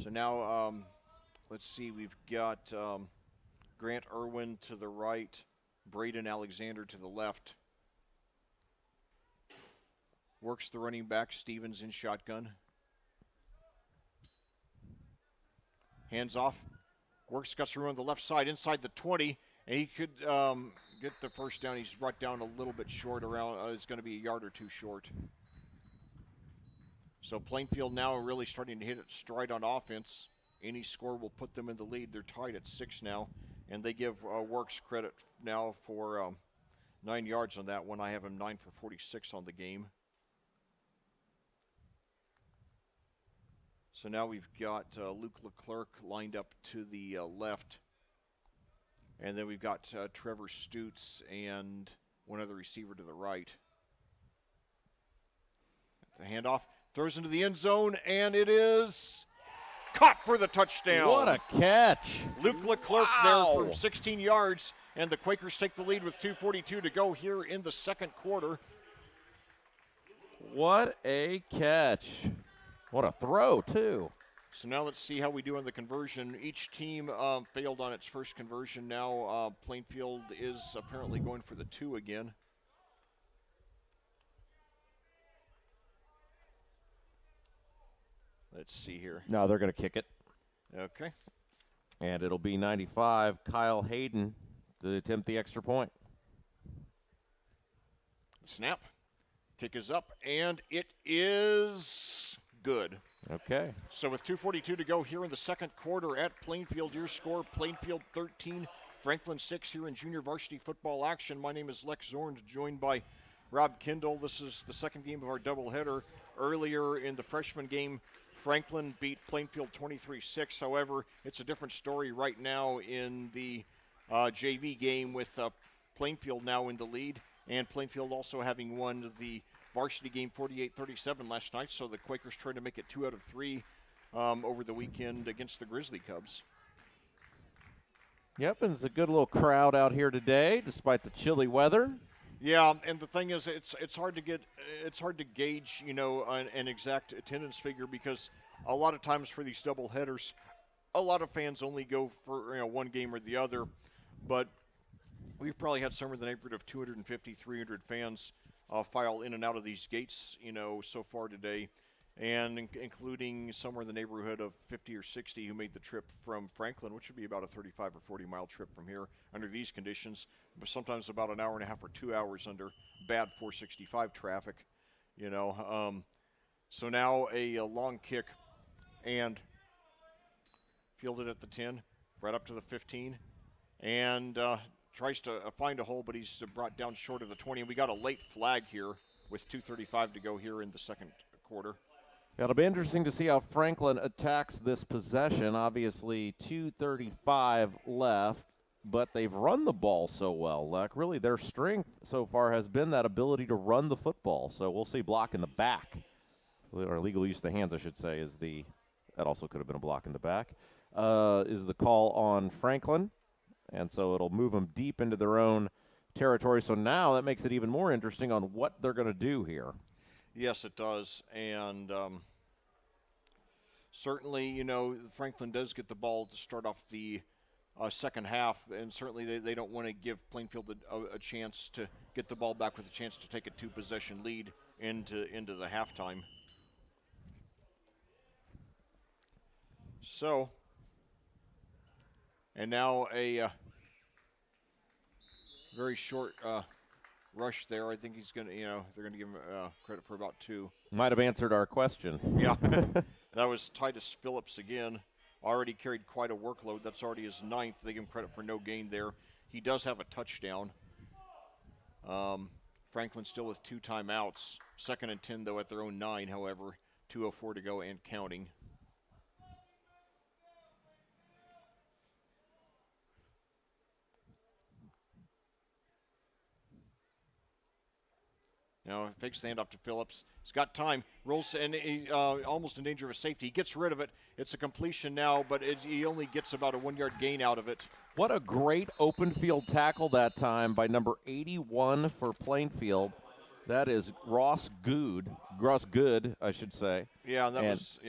So now, let's see, we've got Grant Irwin to the right, Braden Alexander to the left. Works the running back, Stevens in shotgun. Hands off. Works got through on the left side, inside the 20, and he could get the first down. He's brought down a little bit short around. It's going to be a yard or two short. So Plainfield now really starting to hit its stride on offense. Any score will put them in the lead. They're tied at 6 now, and they give Works credit now for 9 yards on that one. I have him 9 for 46 on the game. So now we've got Luke Leclerc lined up to the left. And then we've got Trevor Stutz and one other receiver to the right. The handoff. Throws into the end zone, and it is caught for the touchdown. What a catch. Luke Leclerc there from 16 yards, and the Quakers take the lead with 2:42 to go here in the second quarter. What a catch. What a throw, too. So now let's see how we do on the conversion. Each team failed on its first conversion. Now Plainfield is apparently going for the 2 again. Let's see here. No, they're going to kick it. Okay. And it'll be 95, Kyle Hayden, to attempt the extra point. Snap. Kick is up, and it is good. Okay. So with 2:42 to go here in the second quarter at Plainfield, your score, Plainfield 13, Franklin 6 here in junior varsity football action. My name is Lex Zorn, joined by Rob Kindle. This is the second game of our doubleheader. Earlier in the freshman game, Franklin beat Plainfield 23-6. However, it's a different story right now in the JV game with Plainfield now in the lead, and Plainfield also having won the varsity game 48-37 last night, so the Quakers trying to make it 2 out of 3 over the weekend against the Grizzly Cubs. Yep, and it's a good little crowd out here today, despite the chilly weather. Yeah, and the thing is, it's hard to gauge, you know, an exact attendance figure, because a lot of times for these double headers, a lot of fans only go for, you know, one game or the other, but we've probably had somewhere in the neighborhood of 250, 300 fans file in and out of these gates, you know, so far today, and including somewhere in the neighborhood of 50 or 60 who made the trip from Franklin, which would be about a 35 or 40-mile trip from here under these conditions, but sometimes about an hour and a half or 2 hours under bad 465 traffic, you know. So now a long kick, and fielded at the 10, right up to the 15, and tries to find a hole, but he's brought down short of the 20. And we got a late flag here with 2:35 to go here in the second quarter. It'll be interesting to see how Franklin attacks this possession. Obviously, 2:35 left, but they've run the ball so well, Leck. Really, their strength so far has been that ability to run the football. So we'll see block in the back, or legal use of the hands, I should say, that also could have been a block in the back, is the call on Franklin. And so it'll move them deep into their own territory. So now that makes it even more interesting on what they're going to do here. Yes, it does. And certainly, you know, Franklin does get the ball to start off the second half, and certainly they don't want to give Plainfield a chance to get the ball back with a chance to take a 2-possession lead into the halftime. So, and now a very short rush there. I think he's going to, they're going to give him credit for about 2. Might have answered our question. Yeah, that was Titus Phillips again. Already carried quite a workload. That's already his 9th. They give him credit for no gain there. He does have a touchdown. Franklin still with 2 timeouts. 2nd and 10, though, at their own 9, however. 2:04 to go and counting. Now fakes the handoff to Phillips. He's got time. Rolls, and he's almost in danger of a safety. He gets rid of it. It's a completion now, but he only gets about a 1-yard gain out of it. What a great open field tackle that time by number 81 for Plainfield. That is Ross Good, I should say. Yeah,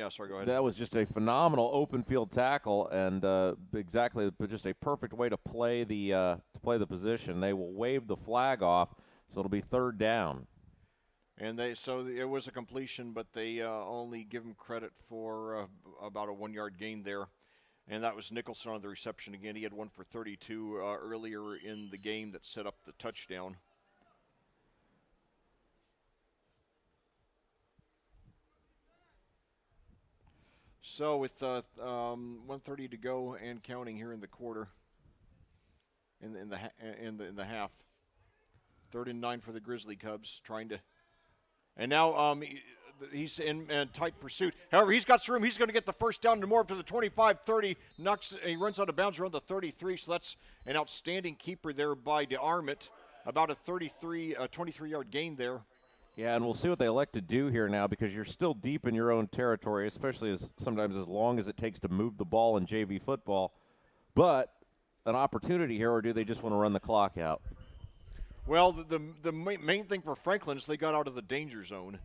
sorry, go ahead. That was just a phenomenal open field tackle, and exactly just a perfect way to play the position. They will wave the flag off, so it'll be 3rd down. And so it was a completion, but they only give him credit for about a 1-yard gain there. And that was Nicholson on the reception again. He had 1 for 32 earlier in the game that set up the touchdown. So with 1:30 to go and counting here in the quarter, in the half, 3rd and 9 for the Grizzly Cubs, trying to. And now he's in tight pursuit. However, he's got some room. He's going to get the first down to more up to the 25-30. He runs out of bounds around the 33, so that's an outstanding keeper there by DeArmit. About a 23-yard gain there. Yeah, and we'll see what they elect to do here now, because you're still deep in your own territory, especially sometimes as long as it takes to move the ball in JV football. But an opportunity here, or do they just want to run the clock out? Well, the main thing for Franklin is they got out of the danger zone.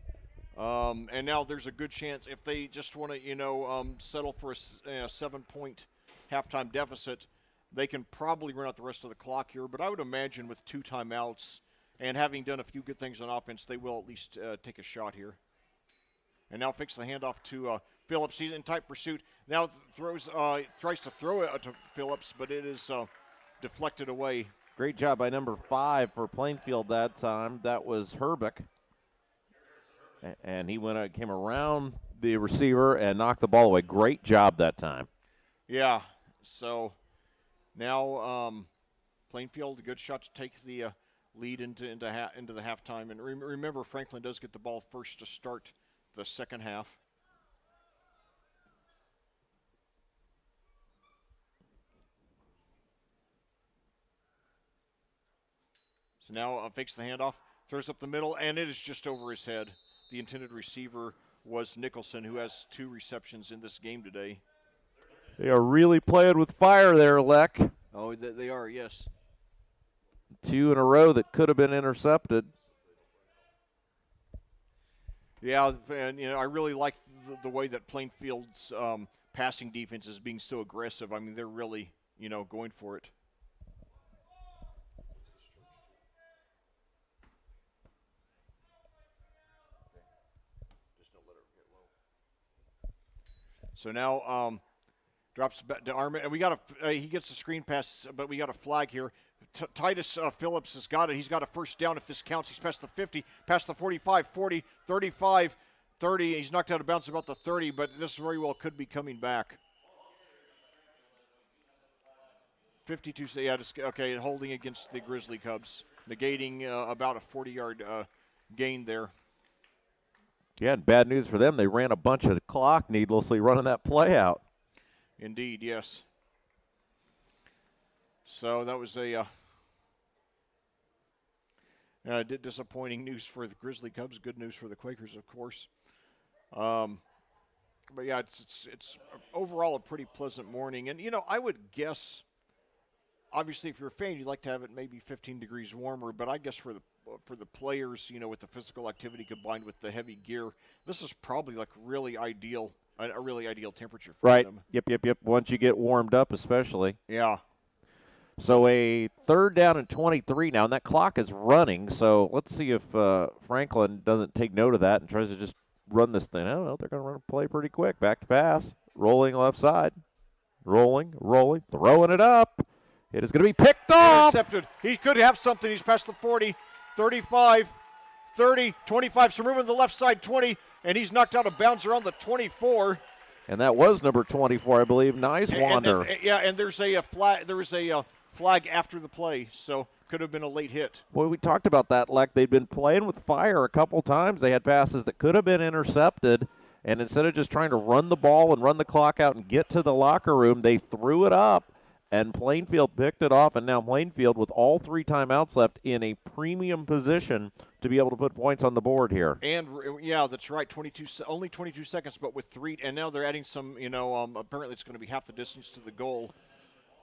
And now there's a good chance if they just want to, settle for a 7-point halftime deficit, they can probably run out the rest of the clock here. But I would imagine with 2 timeouts and having done a few good things on offense, they will at least take a shot here. And now fix the handoff to Phillips. He's in tight pursuit. Now tries to throw it to Phillips, but it is deflected away. Great job by number 5 for Plainfield that time. That was Herbeck. And he came around the receiver and knocked the ball away. Great job that time. Yeah. So now Plainfield, a good shot to take the lead into the halftime. And remember, Franklin does get the ball first to start the second half. So now fakes the handoff, throws up the middle, and it is just over his head. The intended receiver was Nicholson, who has 2 receptions in this game today. They are really playing with fire there, Leck. Oh, they are, yes. 2 in a row that could have been intercepted. Yeah, and I really like the way that Plainfield's passing defense is being so aggressive. I mean, they're really, going for it. So now drops back to Armin, and we got he gets a screen pass, but we got a flag here. Titus Phillips has got it. He's got a first down if this counts. He's past the 50, past the 45, 40, 35, 30. He's knocked out of bounds about the 30, but this very well could be coming back. 52, yeah, okay, holding against the Grizzly Cubs, negating about a 40-yard gain there. Yeah, and bad news for them. They ran a bunch of clock needlessly running that play out. Indeed, yes. So that was a disappointing news for the Grizzly Cubs. Good news for the Quakers, of course. But yeah, it's overall a pretty pleasant morning. And I would guess, obviously, if you're a fan, you'd like to have it maybe 15 degrees warmer. But I guess for the players, with the physical activity combined with the heavy gear, this is probably like really ideal, a really ideal temperature for them. Yep. Once you get warmed up, especially. Yeah. So a third down and 23 now, and that clock is running. So let's see if Franklin doesn't take note of that and tries to just run this thing. I don't know. They're going to run a play pretty quick. Back to pass. Rolling left side. Rolling. Throwing it up. It is going to be picked off. Intercepted. He could have something. He's past the 40, 35, 30, 25. Some room on the left side, 20, and he's knocked out of bounds around the 24. And that was number 24, I believe. Nice wander. And there's a flag. There was a flag after the play, so could have been a late hit. Boy, we talked about that, Leck. They'd been playing with fire a couple times. They had passes that could have been intercepted, and instead of just trying to run the ball and run the clock out and get to the locker room, they threw it up, and Plainfield picked it off, and now Plainfield, with all 3 timeouts left, in a premium position to be able to put points on the board here. And yeah, that's right. Only 22 seconds, but with 3, and now they're adding some. Apparently it's going to be half the distance to the goal,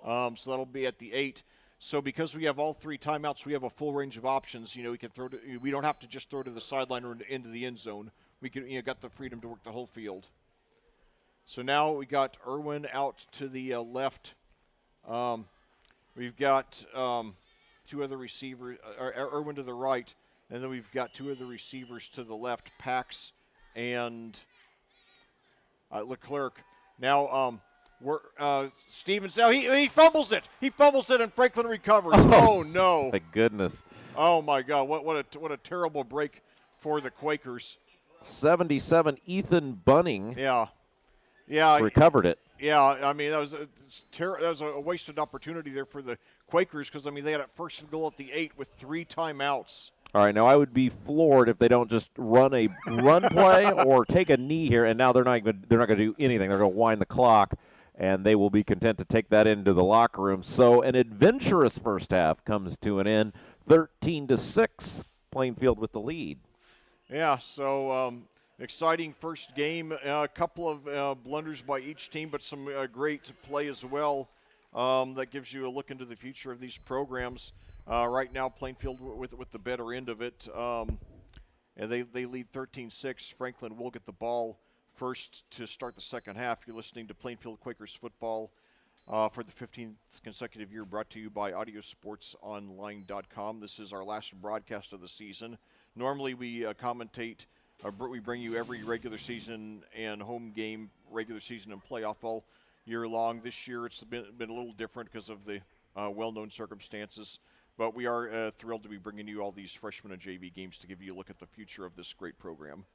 so that'll be at the 8. So because we have all 3 timeouts, we have a full range of options. We can throw. We don't have to just throw to the sideline or into the end zone. We can got the freedom to work the whole field. So now we got Irwin out to the left. We've got 2 other receivers, Irwin to the right, and then we've got 2 other receivers to the left, Pax and Leclerc. Now Stevens. Now he fumbles it. He fumbles it, and Franklin recovers. Oh no! My goodness! Oh my God! What a terrible break for the Quakers. 77, Ethan Bunning. Yeah. Recovered it. Yeah, I mean that was a wasted opportunity there for the Quakers because they had a first and goal at the 8 with 3 timeouts. All right, now I would be floored if they don't just run a run play or take a knee here, and now they're not going to do anything. They're going to wind the clock, and they will be content to take that into the locker room. So an adventurous first half comes to an end, 13-6, Plainfield with the lead. Yeah, so exciting first game. A couple of blunders by each team, but some great play as well. That gives you a look into the future of these programs. Right now, Plainfield with the better end of it, and they lead 13-6. Franklin will get the ball first to start the second half. You're listening to Plainfield Quakers football for the 15th consecutive year, brought to you by AudioSportsOnline.com. This is our last broadcast of the season. Normally, we commentate. We bring you every regular season and home game, regular season and playoff all year long. This year, it's been a little different because of the well-known circumstances. But we are thrilled to be bringing you all these freshman and JV games to give you a look at the future of this great program.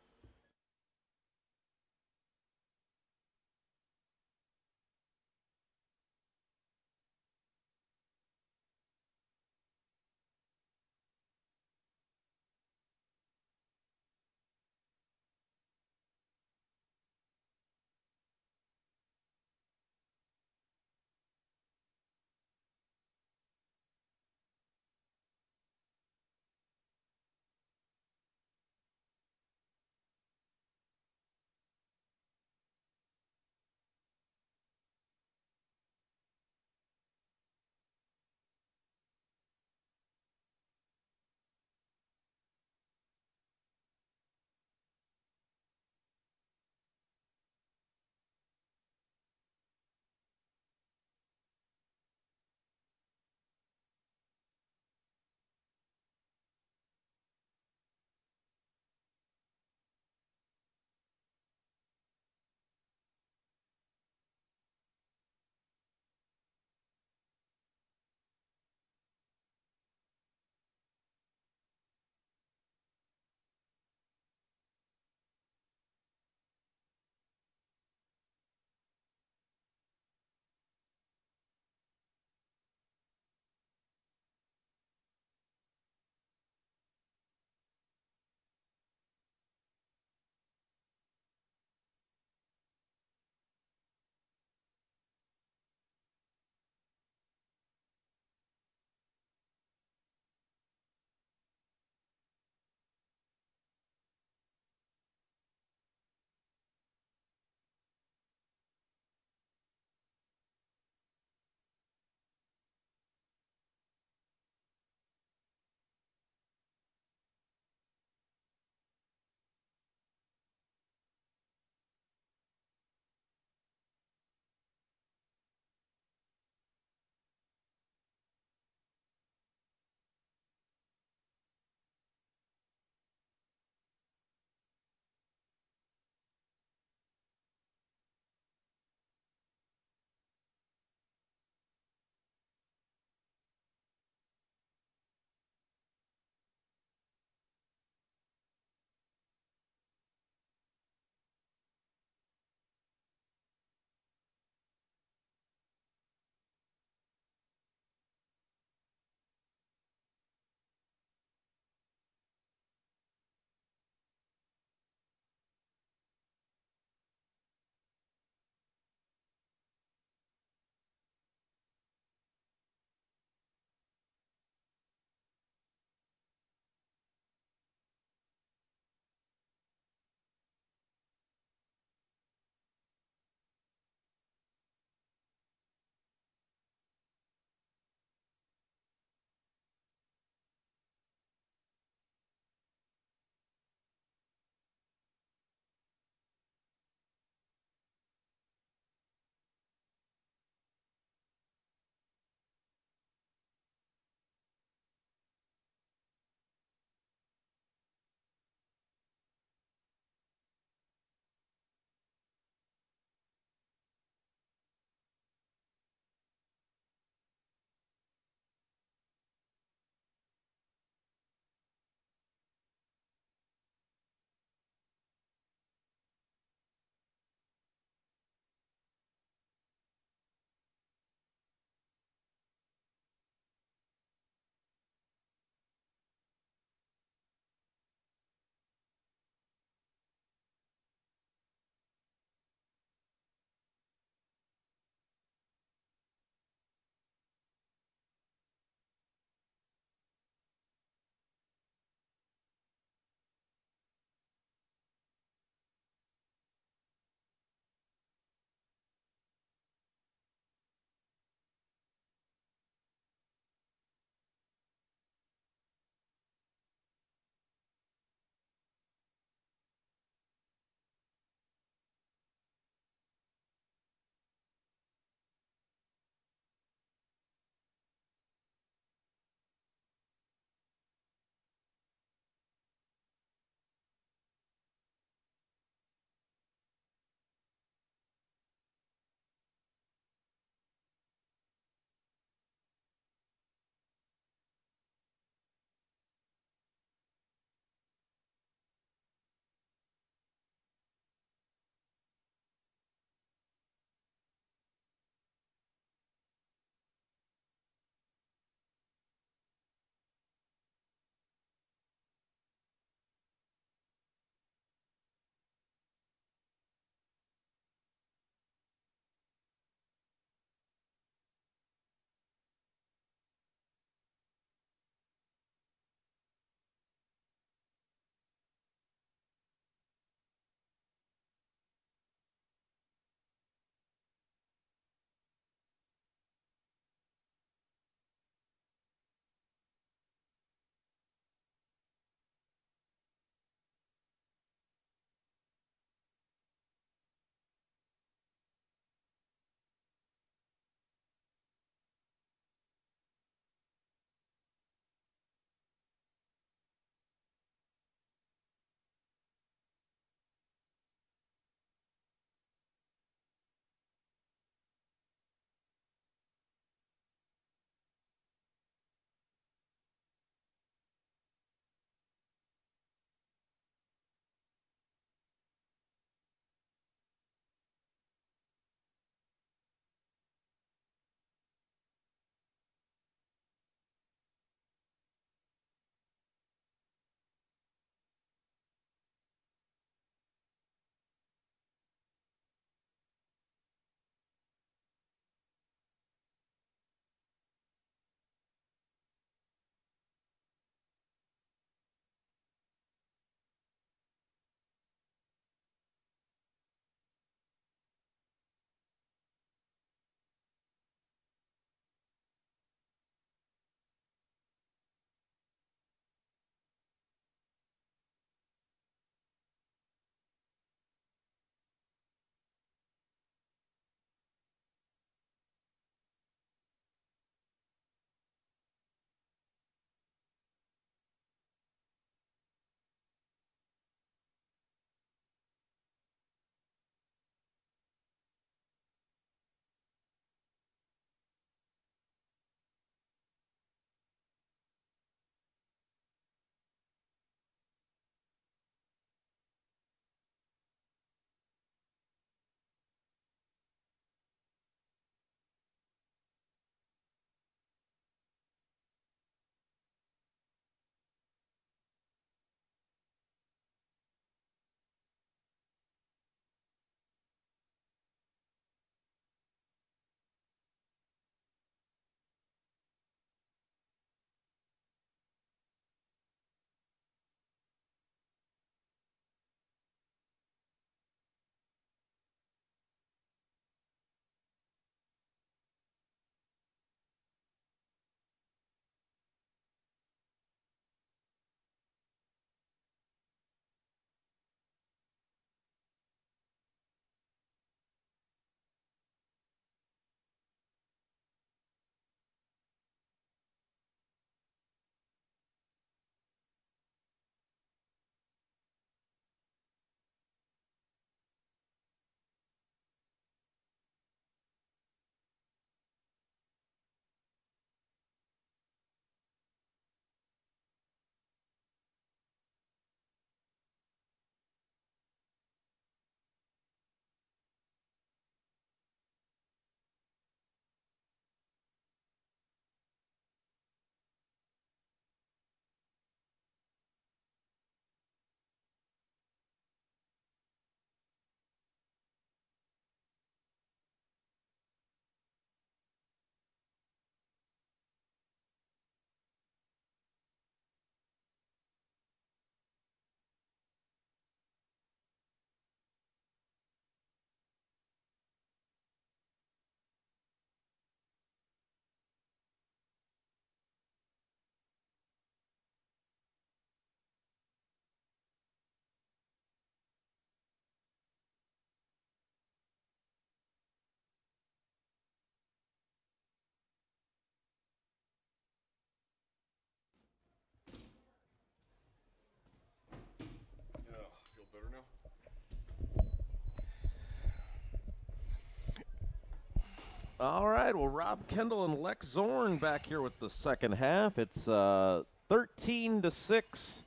All right, well, Rob Kendall and Lex Zorn back here with the second half. It's 13-6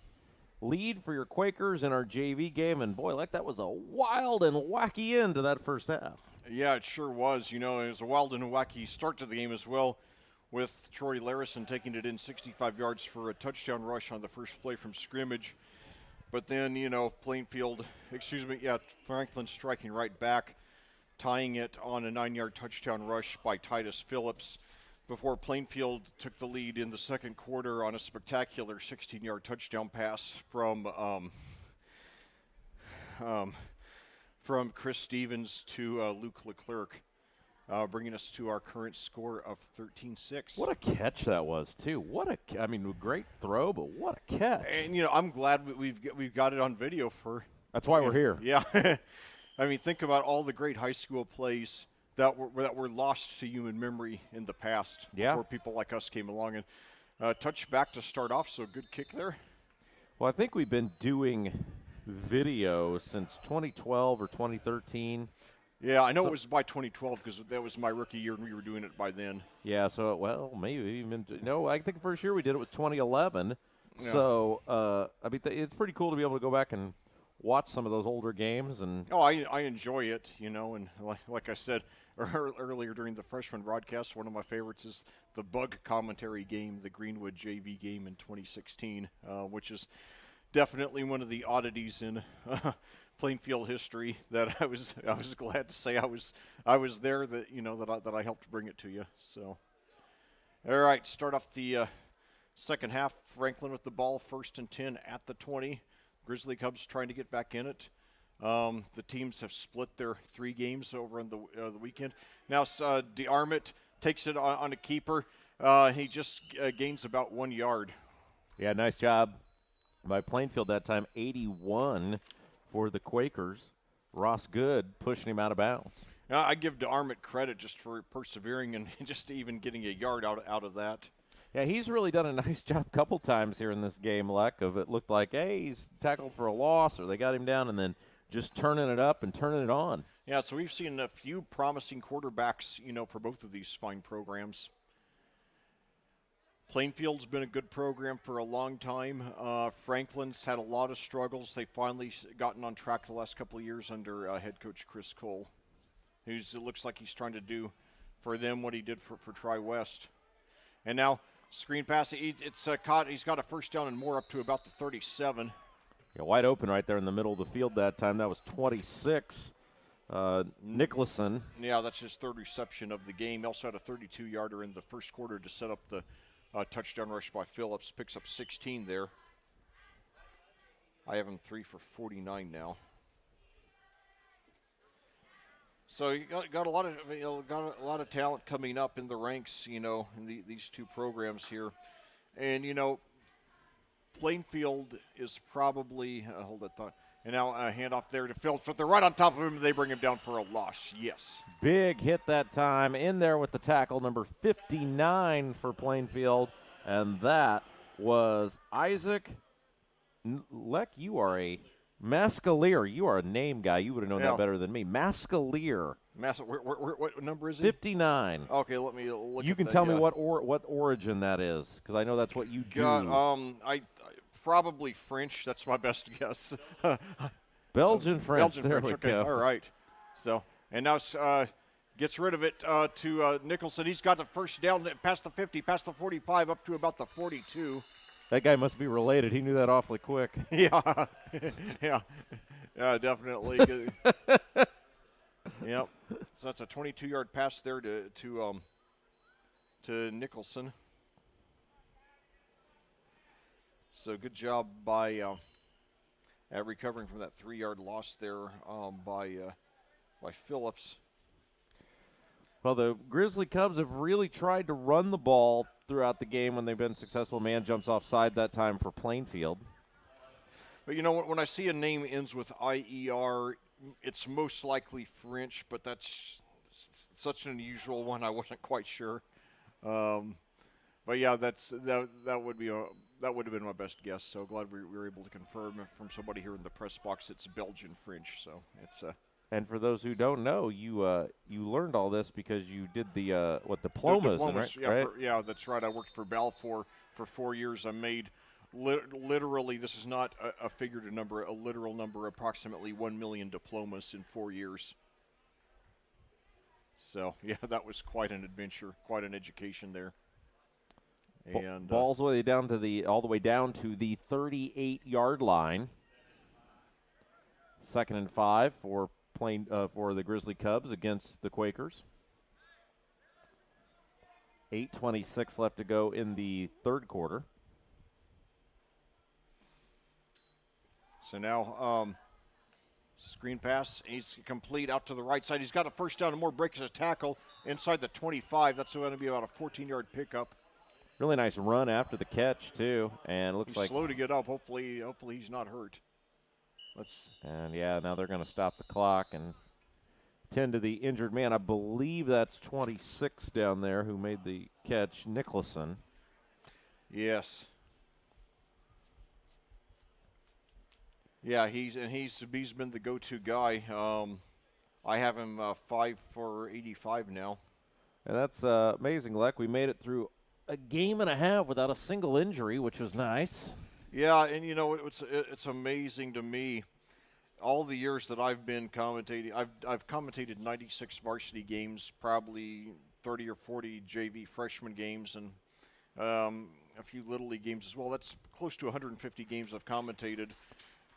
lead for your Quakers in our JV game, and boy, that was a wild and wacky end to that first half. Yeah, it sure was. You know, it was a wild and wacky start to the game as well, with Troy Larison taking it in 65 yards for a touchdown rush on the first play from scrimmage. But then, you know, Franklin striking right back, tying it on a 9-yard touchdown rush by Titus Phillips before Plainfield took the lead in the second quarter on a spectacular 16-yard touchdown pass from Chris Stevens to Luke Leclerc, bringing us to our current score of 13-6. What a catch that was, too. Great throw, but what a catch. And, you know, I'm glad we've got it on video for. That's why we're here. Yeah. I mean, think about all the great high school plays that were lost to human memory in the past before people like us came along. And touch back to start off, so good kick there. Well, I think we've been doing video since 2012 or 2013. Yeah, I know it was by 2012 because that was my rookie year and we were doing it by then. Yeah, so, well, maybe even – no, I think the first year we did it was 2011. Yeah. So, it's pretty cool to be able to go back and – watch some of those older games. And I enjoy it, you know, and like I said earlier during the freshman broadcast, one of my favorites is the bug commentary game, the Greenwood JV game in 2016, which is definitely one of the oddities in Plainfield history that I was glad to say I was there, that, you know, that I helped bring it to you. So, all right, start off the second half. Franklin with the ball, 1st and 10 at the 20. Grizzly Cubs trying to get back in it. The teams have split their 3 games over on the weekend. Now DeArmit takes it on a keeper. He just gains about 1 yard. Yeah, nice job by Plainfield that time. 81 for the Quakers. Ross Good pushing him out of bounds. I give DeArmit credit just for persevering and just even getting a yard out of that. Yeah, he's really done a nice job a couple times here in this game, Leck, of it looked like, hey, he's tackled for a loss or they got him down and then just turning it up and turning it on. Yeah, so we've seen a few promising quarterbacks, you know, for both of these fine programs. Plainfield's been a good program for a long time. Franklin's had a lot of struggles. They've finally gotten on track the last couple of years under head coach Chris Cole, it looks like he's trying to do for them what he did for Tri-West. And now screen pass, it's caught. He's got a first down and more up to about the 37. Yeah, wide open right there in the middle of the field that time. That was 26. Nicholson. Yeah, that's his 3rd reception of the game. He also had a 32-yarder in the first quarter to set up the touchdown rush by Phillips. Picks up 16 there. I have him 3 for 49 now. So you got a lot of talent coming up in the ranks, you know, in these 2 programs here, and you know, Plainfield is probably hold that thought. And now a handoff there to Phillips, but they're right on top of him. And they bring him down for a loss. Yes, big hit that time in there with the tackle, number 59 for Plainfield, and that was Isaac Leck. You are a Mascalier, you are a name guy. You would have known that better than me. Mascalier. What number is he? 59. Okay, let me look. You can tell me what origin that is, because I know that's what you do. I probably French. That's my best guess. Belgian French. Belgian French. Okay, all right. So and now gets rid of it to Nicholson. He's got the first down past the 50, past the 45, up to about the 42. That guy must be related. He knew that awfully quick. Yeah, yeah, definitely. Yep. So that's a 22-yard pass there to Nicholson. So good job by recovering from that 3-yard loss there by Phillips. Well, the Grizzly Cubs have really tried to run the ball throughout the game when they've been successful. Man jumps offside that time for Plainfield. But, you know, when I see a name ends with IER, it's most likely French, but that's such an unusual one, I wasn't quite sure. But, yeah, that would have been my best guess. So glad we were able to confirm from somebody here in the press box it's Belgian French. So it's And for those who don't know, you learned all this because you did the diplomas, Diplomas, right? Right? yeah, that's right. I worked for Balfour for 4 years. I made literally, this is not a figurative number, a literal number, approximately 1 million diplomas in 4 years. So yeah, that was quite an adventure, quite an education there. And Ball's all the way down to the 38-yard line. 2nd and 5 for the Grizzly Cubs against the Quakers. 8:26 left to go in the third quarter. So now screen pass, he's complete out to the right side. He's got a first down and more, breaks a tackle inside the 25. That's going to be about a 14-yard pickup. Really nice run after the catch too, and looks he's like slow to get up. Hopefully he's not hurt. Now they're going to stop the clock and tend to the injured man. I believe that's 26 down there who made the catch, Nicholson. Yes. Yeah, he's been the go-to guy. I have him 5 for 85 now. And that's amazing, Leck. We made it through a game and a half without a single injury, which was nice. Yeah, and it's amazing to me. All the years that I've been commentating, I've commentated 96 varsity games, probably 30 or 40 JV freshman games, and a few Little League games as well. That's close to 150 games I've commentated.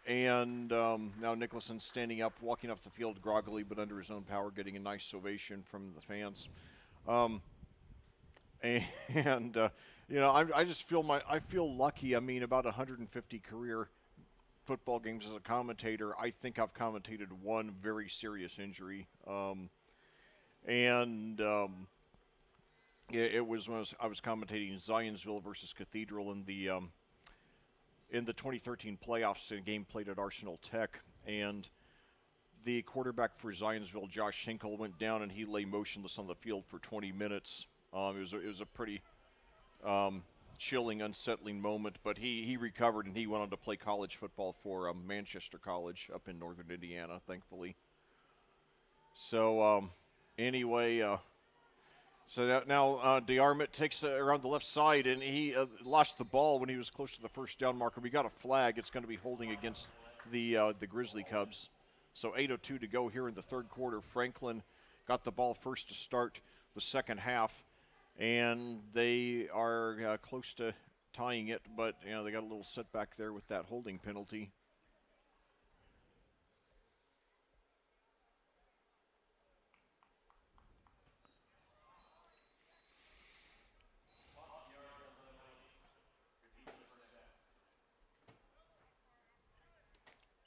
And now Nicholson's standing up, walking off the field groggily, but under his own power, getting a nice ovation from the fans. I just feel lucky. I mean, about 150 career football games as a commentator. I think I've commentated one very serious injury, it was when I was commentating Zionsville versus Cathedral in the 2013 playoffs, in a game played at Arsenal Tech, and the quarterback for Zionsville, Josh Schenkel, went down and he lay motionless on the field for 20 minutes. It was a pretty chilling, unsettling moment, but he recovered and he went on to play college football for Manchester College up in northern Indiana, thankfully. So so now DeArmond takes around the left side, and he lost the ball when he was close to the first down marker. We got a flag. It's going to be holding against the Grizzly Cubs. So 8:02 to go here in the third quarter. Franklin got the ball first to start the second half, and they are close to tying it, but they got a little setback there with that holding penalty.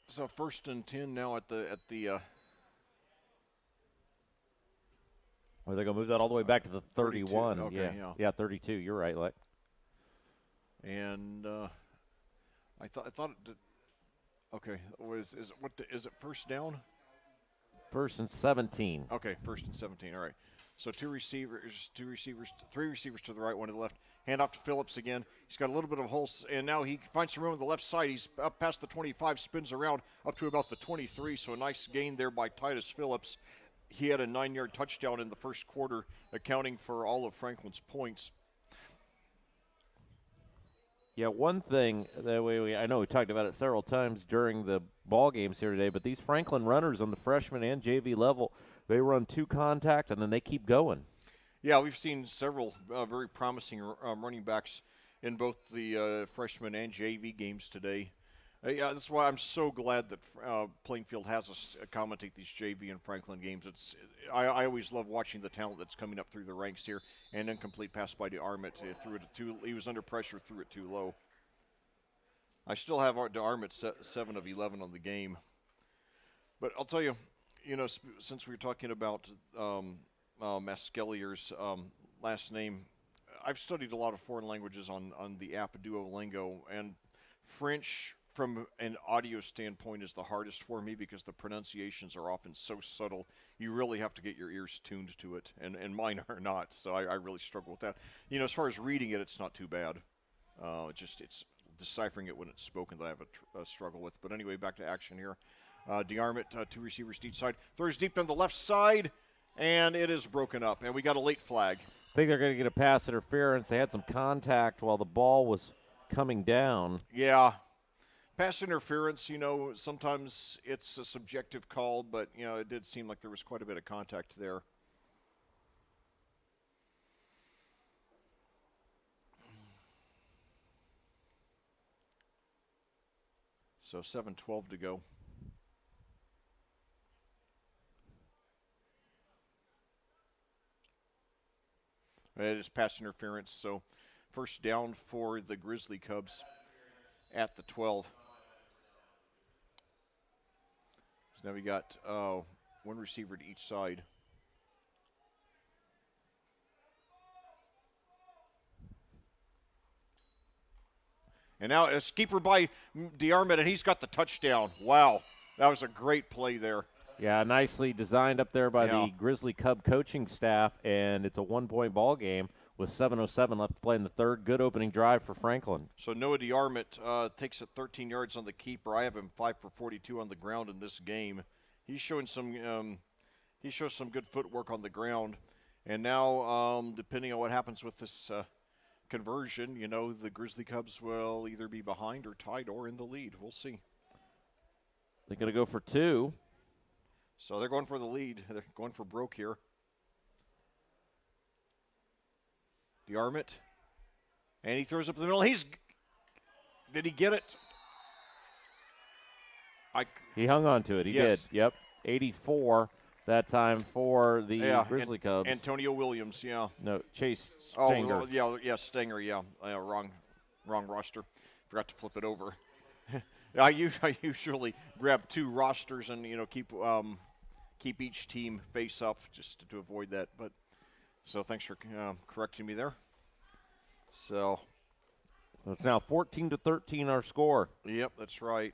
So 1st and 10 now at the. Well, they're going to move that all the way back to the 31. 32. Okay, yeah, 32. You're right, Leck. And I thought it did. Okay, is it first down? 1st and 17. Okay, 1st and 17. All right. So three receivers to the right, one to the left. Hand off to Phillips again. He's got a little bit of a hole, and now he finds some room on the left side. He's up past the 25, spins around up to about the 23, so a nice gain there by Titus Phillips. He had a 9-yard touchdown in the first quarter, accounting for all of Franklin's points. Yeah, one thing that I know we talked about it several times during the ball games here today, but these Franklin runners on the freshman and JV level, they run 2 contact and then they keep going. Yeah, we've seen several very promising running backs in both the freshman and JV games today. Yeah, that's why I'm so glad that Plainfield has us commentate these JV and Franklin games. I always love watching the talent that's coming up through the ranks here. An incomplete pass by DeArmond. He was under pressure, threw it too low. I still have DeArmond 7 of 11 on the game. But I'll tell you, since we were talking about Maskelier's last name, I've studied a lot of foreign languages on the app Duolingo, and French, from an audio standpoint, is the hardest for me because the pronunciations are often so subtle. You really have to get your ears tuned to it, and mine are not, so I really struggle with that. As far as reading it, it's not too bad. It's deciphering it when it's spoken that I have a struggle with. But anyway, back to action here. DeArmond, two receivers to each side. Throws deep on the left side, and it is broken up. And we got a late flag. I think they're going to get a pass interference. They had some contact while the ball was coming down. Yeah. Pass interference, sometimes it's a subjective call, but, it did seem like there was quite a bit of contact there. So 7:12 to go. It is pass interference, so first down for the Grizzly Cubs at the 12. So now we got one receiver to each side. And now a keeper by DeArmond, and he's got the touchdown. Wow, that was a great play there. Yeah, nicely designed up there by the Grizzly Cub coaching staff, and it's a one-point ball game with 7:07 left to play in the third. Good opening drive for Franklin. So Noah DeArmond takes it 13 yards on the keeper. I have him 5 for 42 on the ground in this game. He's showing some he shows some good footwork on the ground. And now, depending on what happens with this conversion, the Grizzly Cubs will either be behind or tied or in the lead. We'll see. They're going to go for two. So they're going for the lead. They're going for broke here. DeArmond. And he throws up the middle. Did he get it? He hung on to it. He did. Yep. 84 that time for the Grizzly Cubs. Antonio Williams, yeah. No, Chase Stenger. Oh, Stenger, yeah. Wrong roster. Forgot to flip it over. I usually grab two rosters and keep each team face up just to avoid that. But so thanks for correcting me there. So it's now 14-13 our score. Yep, that's right.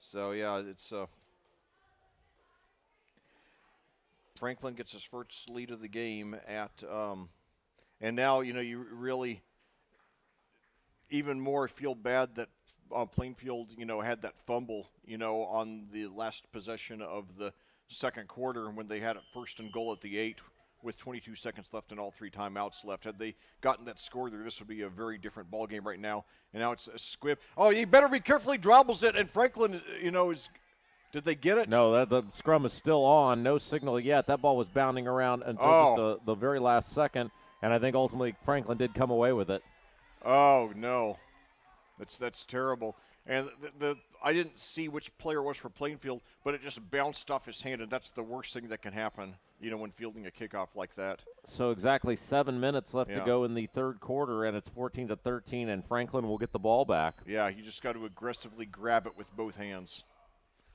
So yeah, it's Franklin gets his first lead of the game at, and now you really even more feel bad that Plainfield had that fumble on the last possession of the second quarter when they had it 1st and goal at the 8 with 22 seconds left and all 3 timeouts left. Had they gotten that score there, this would be a very different ball game right now. And now it's a squib. Oh, he better be careful. He dribbles it, and Franklin, is. Did they get it? No, the scrum is still on. No signal yet. That ball was bounding around until just the very last second, and I think ultimately Franklin did come away with it. Oh no, that's terrible. And I didn't see which player it was for Plainfield, but it just bounced off his hand, and that's the worst thing that can happen, when fielding a kickoff like that. So exactly 7 minutes left to go in the third quarter, and it's 14-13, and Franklin will get the ball back. Yeah, you just got to aggressively grab it with both hands,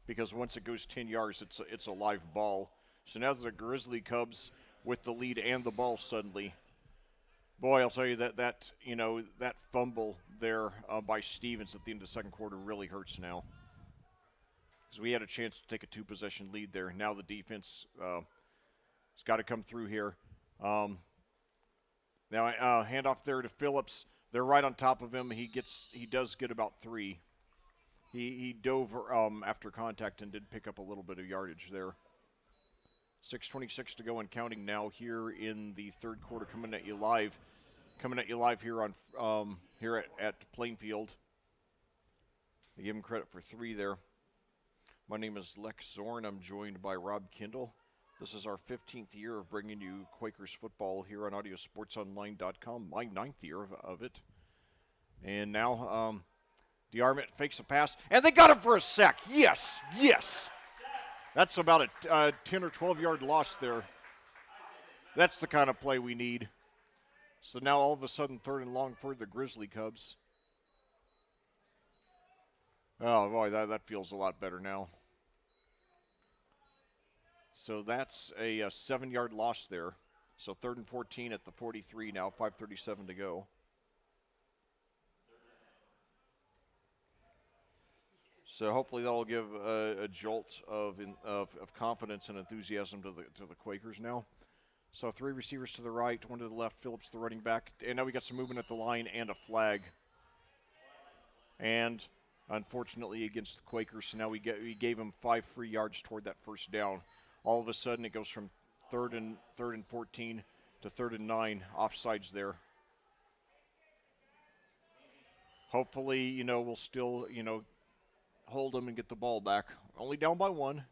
because once it goes 10 yards, it's a live ball. So now the Grizzly Cubs with the lead and the ball suddenly. Boy, I'll tell you that fumble there by Stevens at the end of the second quarter really hurts now. Because we had a chance to take a 2-possession lead there. Now the defense has got to come through here. Now hand off there to Phillips. They're right on top of him. He does get about 3. He dove after contact and did pick up a little bit of yardage there. 6:26 to go and counting now here in the third quarter, coming at you live here on here at Plainfield. I give him credit for 3 there. My name is Lex Zorn. I'm joined by Rob Kindle. This is our 15th year of bringing you Quakers football here on AudioSportsOnline.com. My 9th year of it. And now DeArmond fakes a pass, and they got him for a sack. Yes. That's about a 10 or 12-yard loss there. That's the kind of play we need. So now all of a sudden 3rd and long for the Grizzly Cubs. Oh, boy, that feels a lot better now. So that's a 7-yard loss there. So 3rd and 14 at the 43 now, 5:37 to go. So hopefully that'll give a jolt of confidence and enthusiasm to the Quakers now. So 3 receivers to the right, 1 to the left, Phillips the running back. And now we got some movement at the line and a flag. And unfortunately against the Quakers, so now we gave them 5 free yards toward that first down. All of a sudden it goes from third and 14 to 3rd and 9, offsides there. Hopefully, we'll still, hold them and get the ball back. Only down by 1.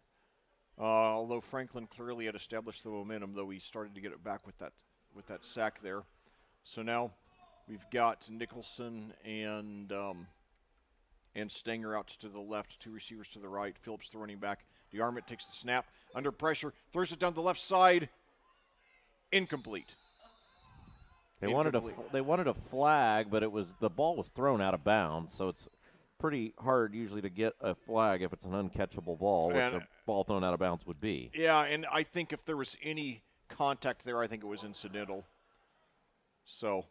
Although Franklin clearly had established the momentum, though he started to get it back with that sack there. So now we've got Nicholson and Stanger out to the left, 2 receivers to the right. Phillips the running back. DeArmond takes the snap, under pressure, throws it down the left side. Incomplete. They wanted a flag, but the ball was thrown out of bounds, so it's pretty hard usually to get a flag if it's an uncatchable ball, which a ball thrown out of bounds would be. Yeah, and I think if there was any contact there, I think it was incidental. So,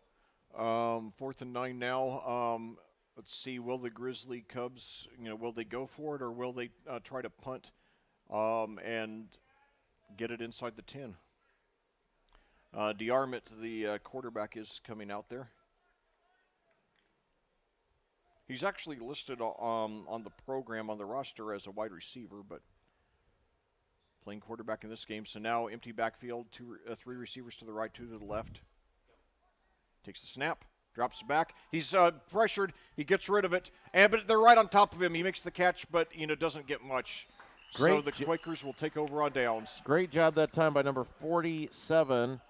4th and 9 now. Let's see, will the Grizzly Cubs, will they go for it, or will they try to punt and get it inside the 10? DeArmond, the quarterback, is coming out there. He's actually listed on the program, on the roster, as a wide receiver, but playing quarterback in this game. So now empty backfield, 3 receivers to the right, 2 to the left. Takes the snap, drops back. He's pressured. He gets rid of it, but they're right on top of him. He makes the catch, but doesn't get much. So the Quakers will take over on downs. Great job that time by number 47,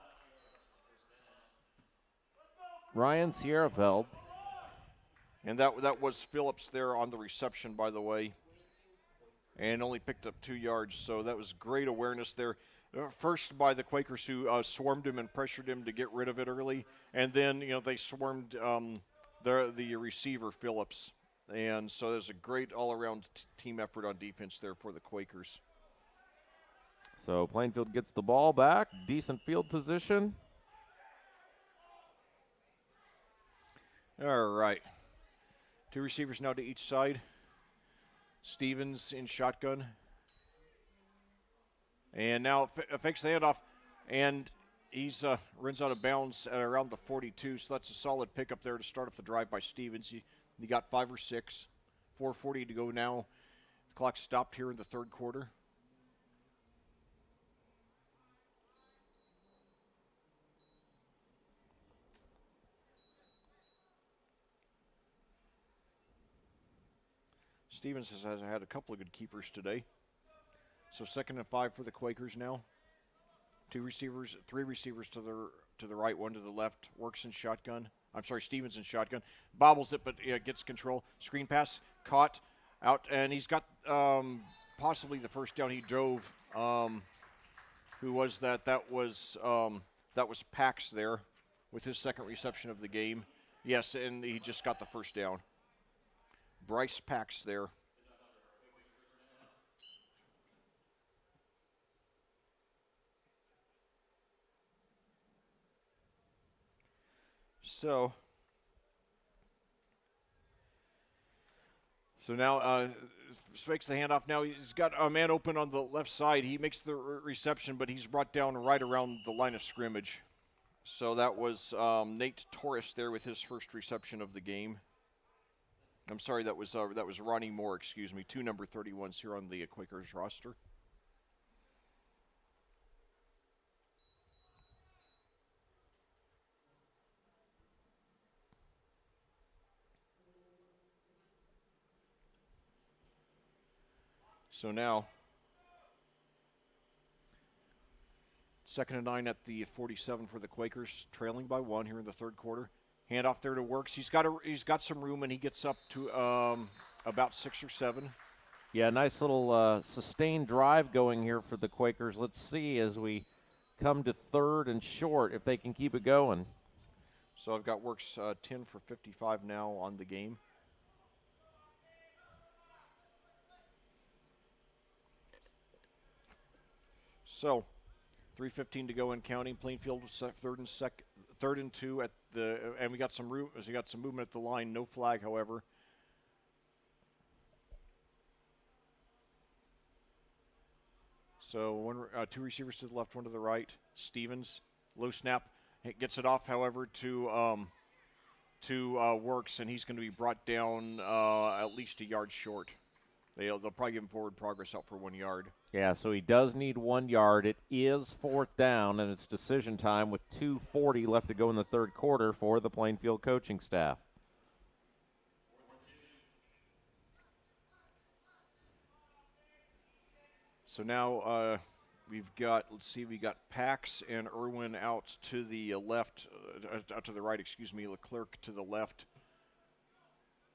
Ryan Sierrafeld. And that was Phillips there on the reception, by the way, and only picked up 2 yards. So that was great awareness there. First by the Quakers, who swarmed him and pressured him to get rid of it early. And then, they swarmed the receiver, Phillips. And so there's a great all-around team effort on defense there for the Quakers. So Plainfield gets the ball back. Decent field position. All right. 2 receivers now to each side. Stevens in shotgun. And now fakes the handoff, and he's runs out of bounds at around the 42, so that's a solid pickup there to start off the drive by Stevens. He got 5 or 6. 4:40 to go now. The clock stopped here in the 3rd quarter. Stevens has had a couple of good keepers today. So 2nd and 5 for the Quakers now. 3 receivers to the right, 1 to the left. Works in shotgun. Stevens in shotgun. Bobbles it, but gets control. Screen pass, caught, out, and he's got possibly the first down. He drove. Who was that? That was Pax there with his 2nd reception of the game. Yes, and he just got the first down. Bryce Pax there. So now fakes the handoff. Now he's got a man open on the left side. He makes the reception, but he's brought down right around the line of scrimmage. So that was Nate Torres there with his first reception of the game. I'm sorry, that was Ronnie Moore, 2 number 31s here on the Quakers roster. So now, 2nd and 9 at the 47 for the Quakers, trailing by 1 here in the 3rd quarter. Handoff there to Works. He's got some room, and he gets up to about 6 or 7. Yeah, nice little sustained drive going here for the Quakers. Let's see as we come to 3rd and short if they can keep it going. So I've got Works 10 for 55 now on the game. So 3:15 to go and counting. Plainfield 3rd and 2 at the, and we got some room. We got some movement at the line. No flag, however. So two receivers to the left, one to the right. Stevens, low snap, gets it off, however, to Works, and he's going to be brought down at least a yard short. They'll probably give him forward progress out for 1 yard. Yeah, so he does need 1 yard. It is 4th down, and it's decision time with 2:40 left to go in the third quarter for the Plainfield coaching staff. So now we've got Pax and Irwin out to the left, out to the right, Leclerc to the left.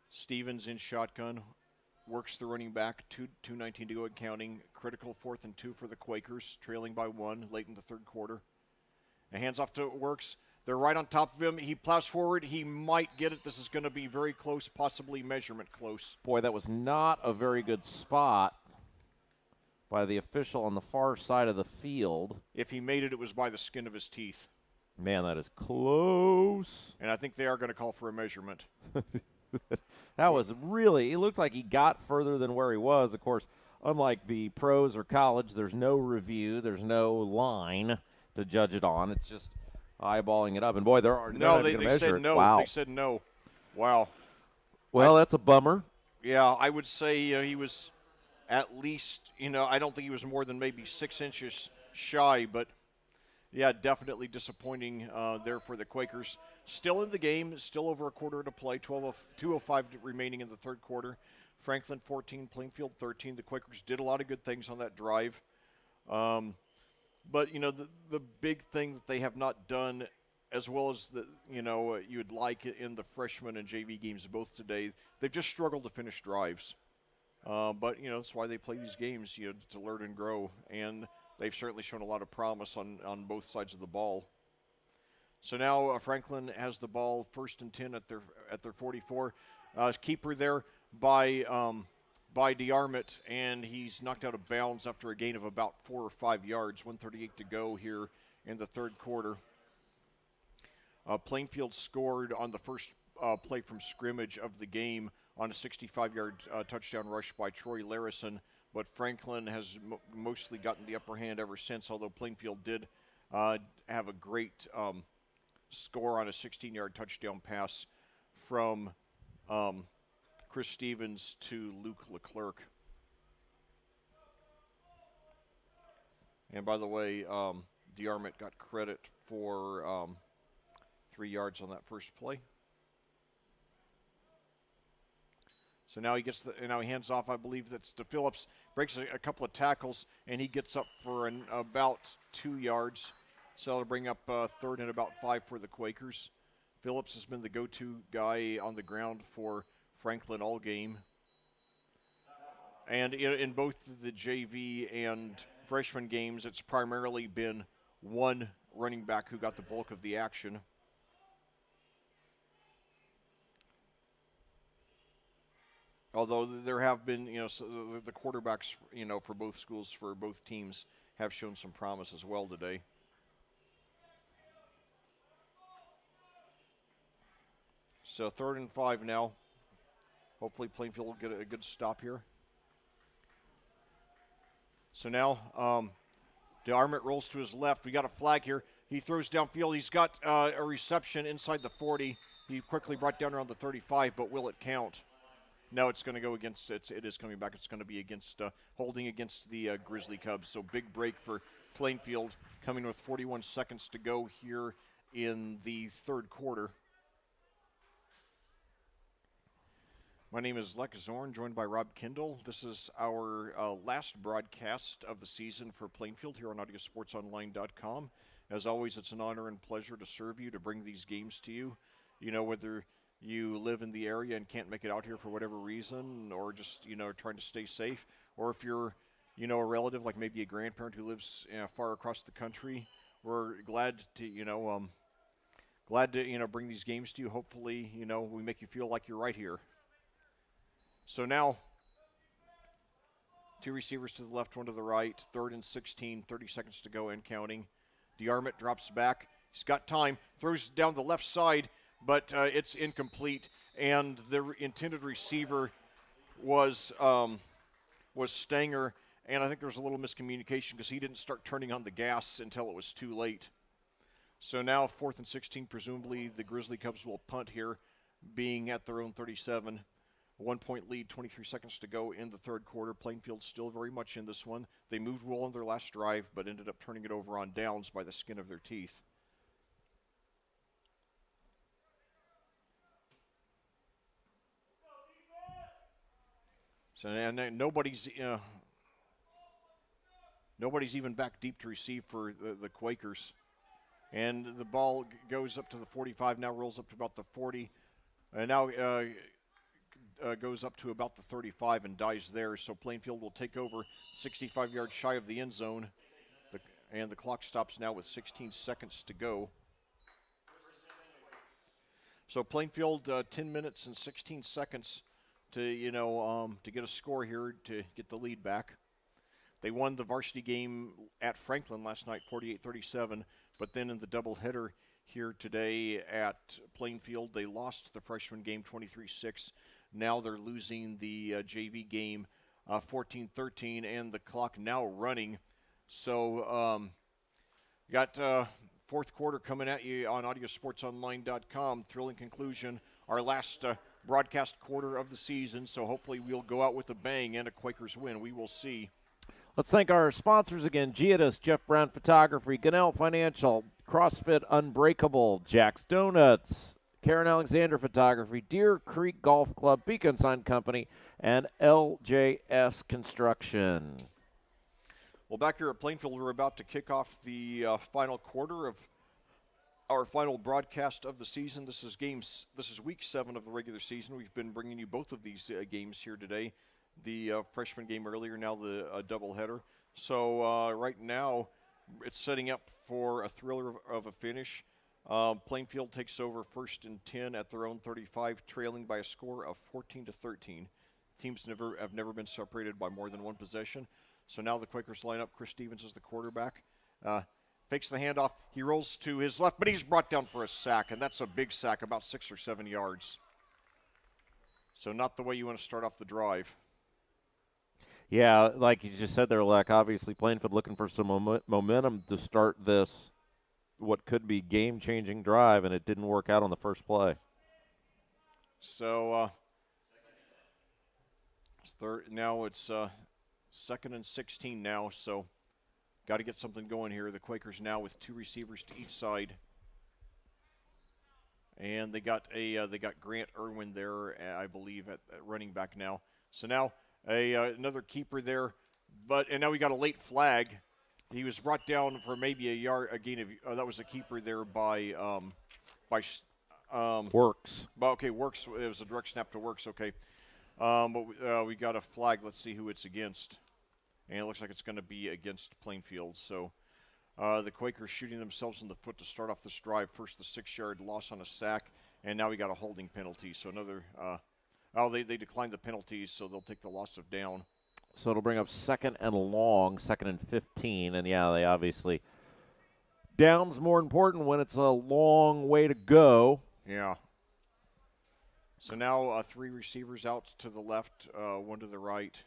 Stevens in shotgun. Works the running back, 2:19 to go and counting. Critical 4th and 2 for the Quakers, trailing by 1 late in the third quarter. And hands off to Works. They're right on top of him. He plows forward. He might get it. This is going to be very close, possibly measurement close. Boy, that was not a very good spot by the official on the far side of the field. If he made it, it was by the skin of his teeth. Man, that is close. And I think they are going to call for a measurement. That was really, it looked like he got further than where he was. Of course, unlike the pros or college, there's no review, there's no line to judge it on. It's just eyeballing it up. And boy, they said no. Wow. They said no. Wow. Well, that's a bummer. Yeah, I would say he was at least, I don't think he was more than maybe 6 inches shy, but yeah, definitely disappointing there for the Quakers. Still in the game, still over a quarter to play, 2:05 remaining in the third quarter. Franklin 14, Plainfield 13. The Quakers did a lot of good things on that drive. But, the big thing that they have not done as well as you'd like in the freshman and JV games both today, they've just struggled to finish drives. But, that's why they play these games, to learn and grow. And they've certainly shown a lot of promise on both sides of the ball. So now Franklin has the ball 1st and 10 at their 44. Keeper there by DeArmit, and he's knocked out of bounds after a gain of about 4 or 5 yards. 1:38 to go here in the third quarter. Plainfield scored on the first play from scrimmage of the game on a 65-yard touchdown rush by Troy Larison, but Franklin has mostly gotten the upper hand ever since, although Plainfield did have a great score on a 16-yard touchdown pass from Chris Stevens to Luke Leclerc. And by the way, DeArmit got credit for 3 yards on that first play. So now he hands off. I believe that's to Phillips. Breaks a couple of tackles, and he gets up for about 2 yards. So that'll bring up 3rd and about 5 for the Quakers. Phillips has been the go-to guy on the ground for Franklin all game. And in both the JV and freshman games, it's primarily been one running back who got the bulk of the action. Although there have been, the quarterbacks, for both schools, for both teams, have shown some promise as well today. So 3rd and 5 now. Hopefully Plainfield will get a good stop here. So now DeArmit rolls to his left. We got a flag here. He throws downfield. He's got a reception inside the 40. He quickly brought down around the 35, but will it count? No, it's going to go against, it is coming back. It's going to be against, holding against the Grizzly Cubs. So big break for Plainfield, coming with 41 seconds to go here in the third quarter. My name is Lex Zorn, joined by Rob Kindle. This is our last broadcast of the season for Plainfield here on audiosportsonline.com. As always, it's an honor and pleasure to serve you, to bring these games to you. Whether you live in the area and can't make it out here for whatever reason, or just, trying to stay safe, or if you're, a relative, like maybe a grandparent who lives far across the country, we're glad to, bring these games to you. Hopefully, we make you feel like you're right here. So now, 2 receivers to the left, 1 to the right, 3rd and 16, 30 seconds to go and counting. DeArmit drops back. He's got time, throws down the left side, but it's incomplete, and the intended receiver was Stanger, And I think there was a little miscommunication because he didn't start turning on the gas until it was too late. So now 4th and 16, presumably the Grizzly Cubs will punt here, being at their own 37. 1 point lead, 23 seconds to go in the third quarter. Plainfield still very much in this one. They moved well on their last drive, but ended up turning it over on downs by the skin of their teeth. So and nobody's even back deep to receive for the Quakers. And the ball goes up to the 45, now rolls up to about the 40, and now goes up to about the 35 and dies there. So Plainfield will take over 65 yards shy of the end zone, and the clock stops now with 16 seconds to go. So Plainfield, 10 minutes and 16 seconds to get a score here to get the lead back. They won the varsity game at Franklin last night, 48-37, but then in the doubleheader here today at Plainfield, they lost the freshman game 23-6. Now they're losing the JV game 14-13, and the clock now running. So got fourth quarter coming at you on audiosportsonline.com. Thrilling conclusion, our last broadcast quarter of the season, so hopefully we'll go out with a bang and a Quakers win. We will see. Let's thank our sponsors again: Giadas, Jeff Brown Photography, Gunnell Financial, CrossFit Unbreakable, Jack's Donuts, Karen Alexander Photography, Deer Creek Golf Club, Beacon Sign Company, and LJS Construction. Well, back here at Plainfield, we're about to kick off the final quarter of our final broadcast of the season. This is week 7 of the regular season. We've been bringing you both of these games here today. The freshman game earlier, now the doubleheader. So right now, it's setting up for a thriller of a finish. Plainfield takes over 1st and 10 at their own 35, trailing by a score of 14-13. Teams have never been separated by more than one possession. So now the Quakers line up. Chris Stevens is the quarterback. Fakes the handoff. He rolls to his left, but he's brought down for a sack, and that's a big sack, about 6 or 7 yards. So not the way you want to start off the drive. Yeah, like you just said there, Leck, obviously Plainfield looking for some momentum to start this, what could be game-changing drive, and it didn't work out on the first play. So now it's 2nd and 16 now, so got to get something going here. The Quakers now with 2 receivers to each side. And they got Grant Irwin there, I believe, at running back now. So now another keeper there, and now we got a late flag. He was brought down for maybe a gain of that was a keeper there by Works. Okay, Works. It was a direct snap to Works. Okay, but we got a flag. Let's see who it's against, and it looks like it's going to be against Plainfield. So the Quakers shooting themselves in the foot to start off this drive. First, the 6-yard loss on a sack, and now we got a holding penalty. So another. They declined the penalties, so they'll take the loss of down. So it'll bring up 2nd and long, 2nd and 15, and yeah, they obviously down's more important when it's a long way to go. Yeah. So now 3 receivers out to the left, 1 to the right.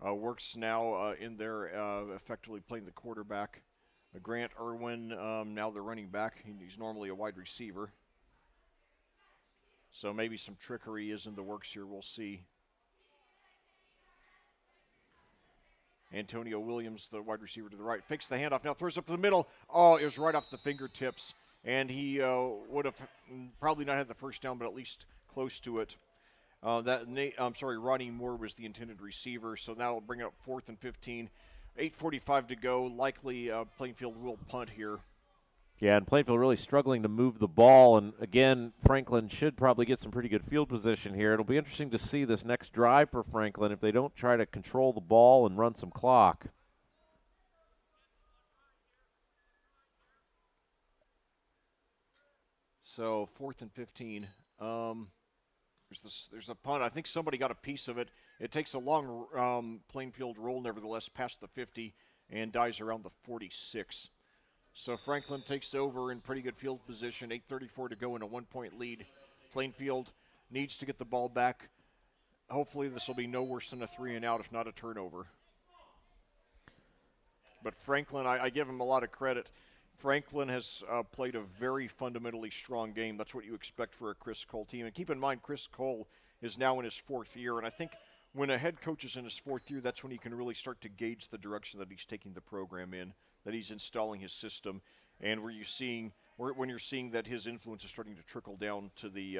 Works now in there, effectively playing the quarterback. Grant Irwin, now the running back. He's normally a wide receiver. So maybe some trickery is in the works here. We'll see. Antonio Williams, the wide receiver to the right, fakes the handoff. Now throws up to the middle. Oh, it was right off the fingertips. And he would have probably not had the first down, but at least close to it. Ronnie Moore was the intended receiver. So that'll bring it up 4th and 15. 8:45 to go. Likely Plainfield will punt here. Yeah, and Plainfield really struggling to move the ball. And, again, Franklin should probably get some pretty good field position here. It'll be interesting to see this next drive for Franklin if they don't try to control the ball and run some clock. So 4th and 15. There's a punt. I think somebody got a piece of it. It takes a long Plainfield roll, nevertheless, past the 50 and dies around the 46. So Franklin takes over in pretty good field position. 8:34 to go in a 1-point lead. Plainfield needs to get the ball back. hopefully this will be no worse than a 3-and-out, if not a turnover. But Franklin, I give him a lot of credit. Franklin has played a very fundamentally strong game. That's what you expect for a Chris Cole team. And keep in mind, Chris Cole is now in his 4th year, and I think when a head coach is in his 4th year, that's when he can really start to gauge the direction that he's taking the program in, that he's installing his system, and when you're seeing that his influence is starting to trickle down to the,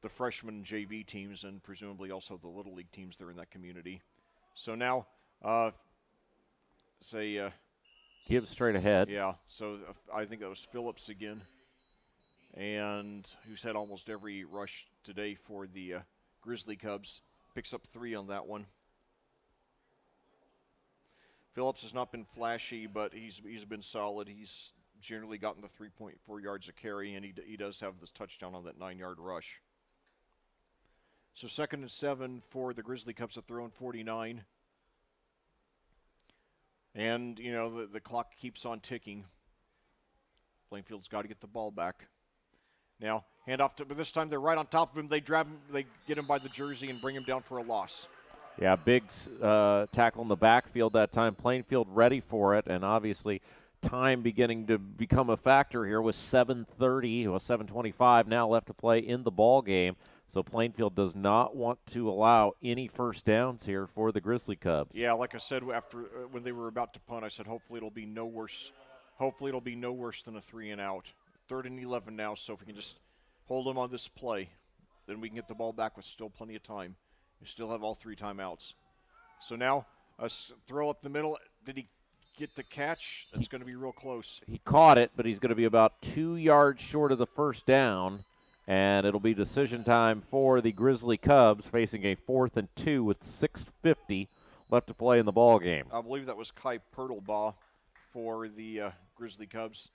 the freshman JV teams and presumably also the Little League teams there in that community. So now, give straight ahead. Yeah, so I think that was Phillips again, and who's had almost every rush today for the Grizzly Cubs. Picks up 3 on that one. Phillips has not been flashy, but he's been solid. He's generally gotten the 3.4 yards a carry, and he does have this touchdown on that 9-yard rush. So 2nd and 7 for the Grizzly Cubs at their own 49. And, the clock keeps on ticking. Plainfield's got to get the ball back. Now, handoff but this time they're right on top of him. They grab him, they get him by the jersey and bring him down for a loss. Yeah, big tackle in the backfield that time. Plainfield ready for it, and obviously time beginning to become a factor here with 7:25 now left to play in the ball game. So Plainfield does not want to allow any first downs here for the Grizzly Cubs. Yeah, like I said after when they were about to punt, I said hopefully it'll be no worse. Hopefully it'll be no worse than a 3-and-out. 3rd and 11 now, so if we can just hold them on this play, then we can get the ball back with still plenty of time. We still have all 3 timeouts. So now a throw up the middle. Did he get the catch? That's going to be real close. He caught it, but he's going to be about 2 yards short of the first down. And it'll be decision time for the Grizzly Cubs, facing a 4th and 2 with 6:50 left to play in the ball game. I believe that was Kai Pertlebaugh for the Grizzly Cubs,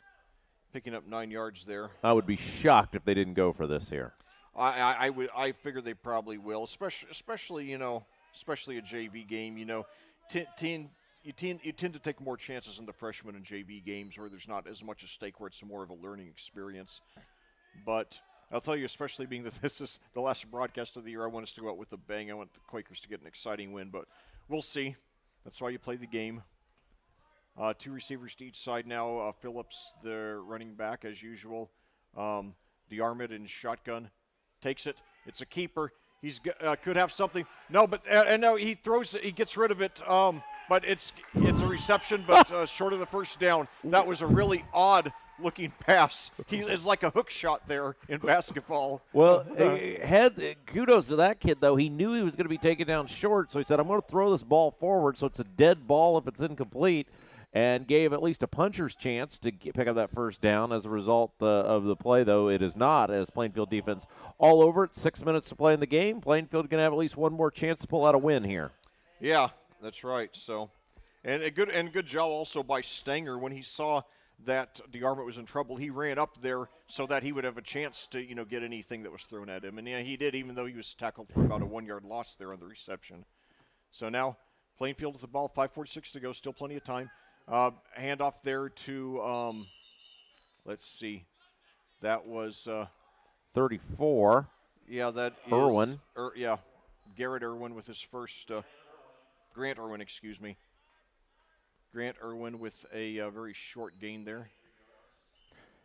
picking up 9 yards there. I would be shocked if they didn't go for this here. I figure they probably will, especially a JV game. You tend to take more chances in the freshman and JV games where there's not as much at stake, where it's more of a learning experience. But I'll tell you, especially being that this is the last broadcast of the year, I want us to go out with a bang. I want the Quakers to get an exciting win, but we'll see. That's why you play the game. 2 receivers to each side now. Phillips, the running back, as usual. DeArmond in shotgun. Takes it. It's a keeper. He's could have something. No, but and no, he throws it. He gets rid of it. But it's a reception, but short of the first down. That was a really odd looking pass. It's like a hook shot there in basketball. Well, kudos to that kid, though. He knew he was going to be taken down short, so he said, I'm going to throw this ball forward so it's a dead ball if it's incomplete, and gave at least a puncher's chance to pick up that first down. As a result of the play, though, it is not, as Plainfield defense all over it. 6 minutes to play in the game. Plainfield going to have at least one more chance to pull out a win here. Yeah, that's right. So, and a good job also by Stanger when he saw that DeArmond was in trouble. He ran up there so that he would have a chance to, get anything that was thrown at him. And yeah, he did, even though he was tackled for about a 1-yard loss there on the reception. So now Plainfield with the ball, 5:46 to go, still plenty of time. Handoff there to, let's see, that was 34. Yeah, that Irwin. is Garrett Irwin with his first, Grant Irwin, excuse me. Grant Irwin with a very short gain there.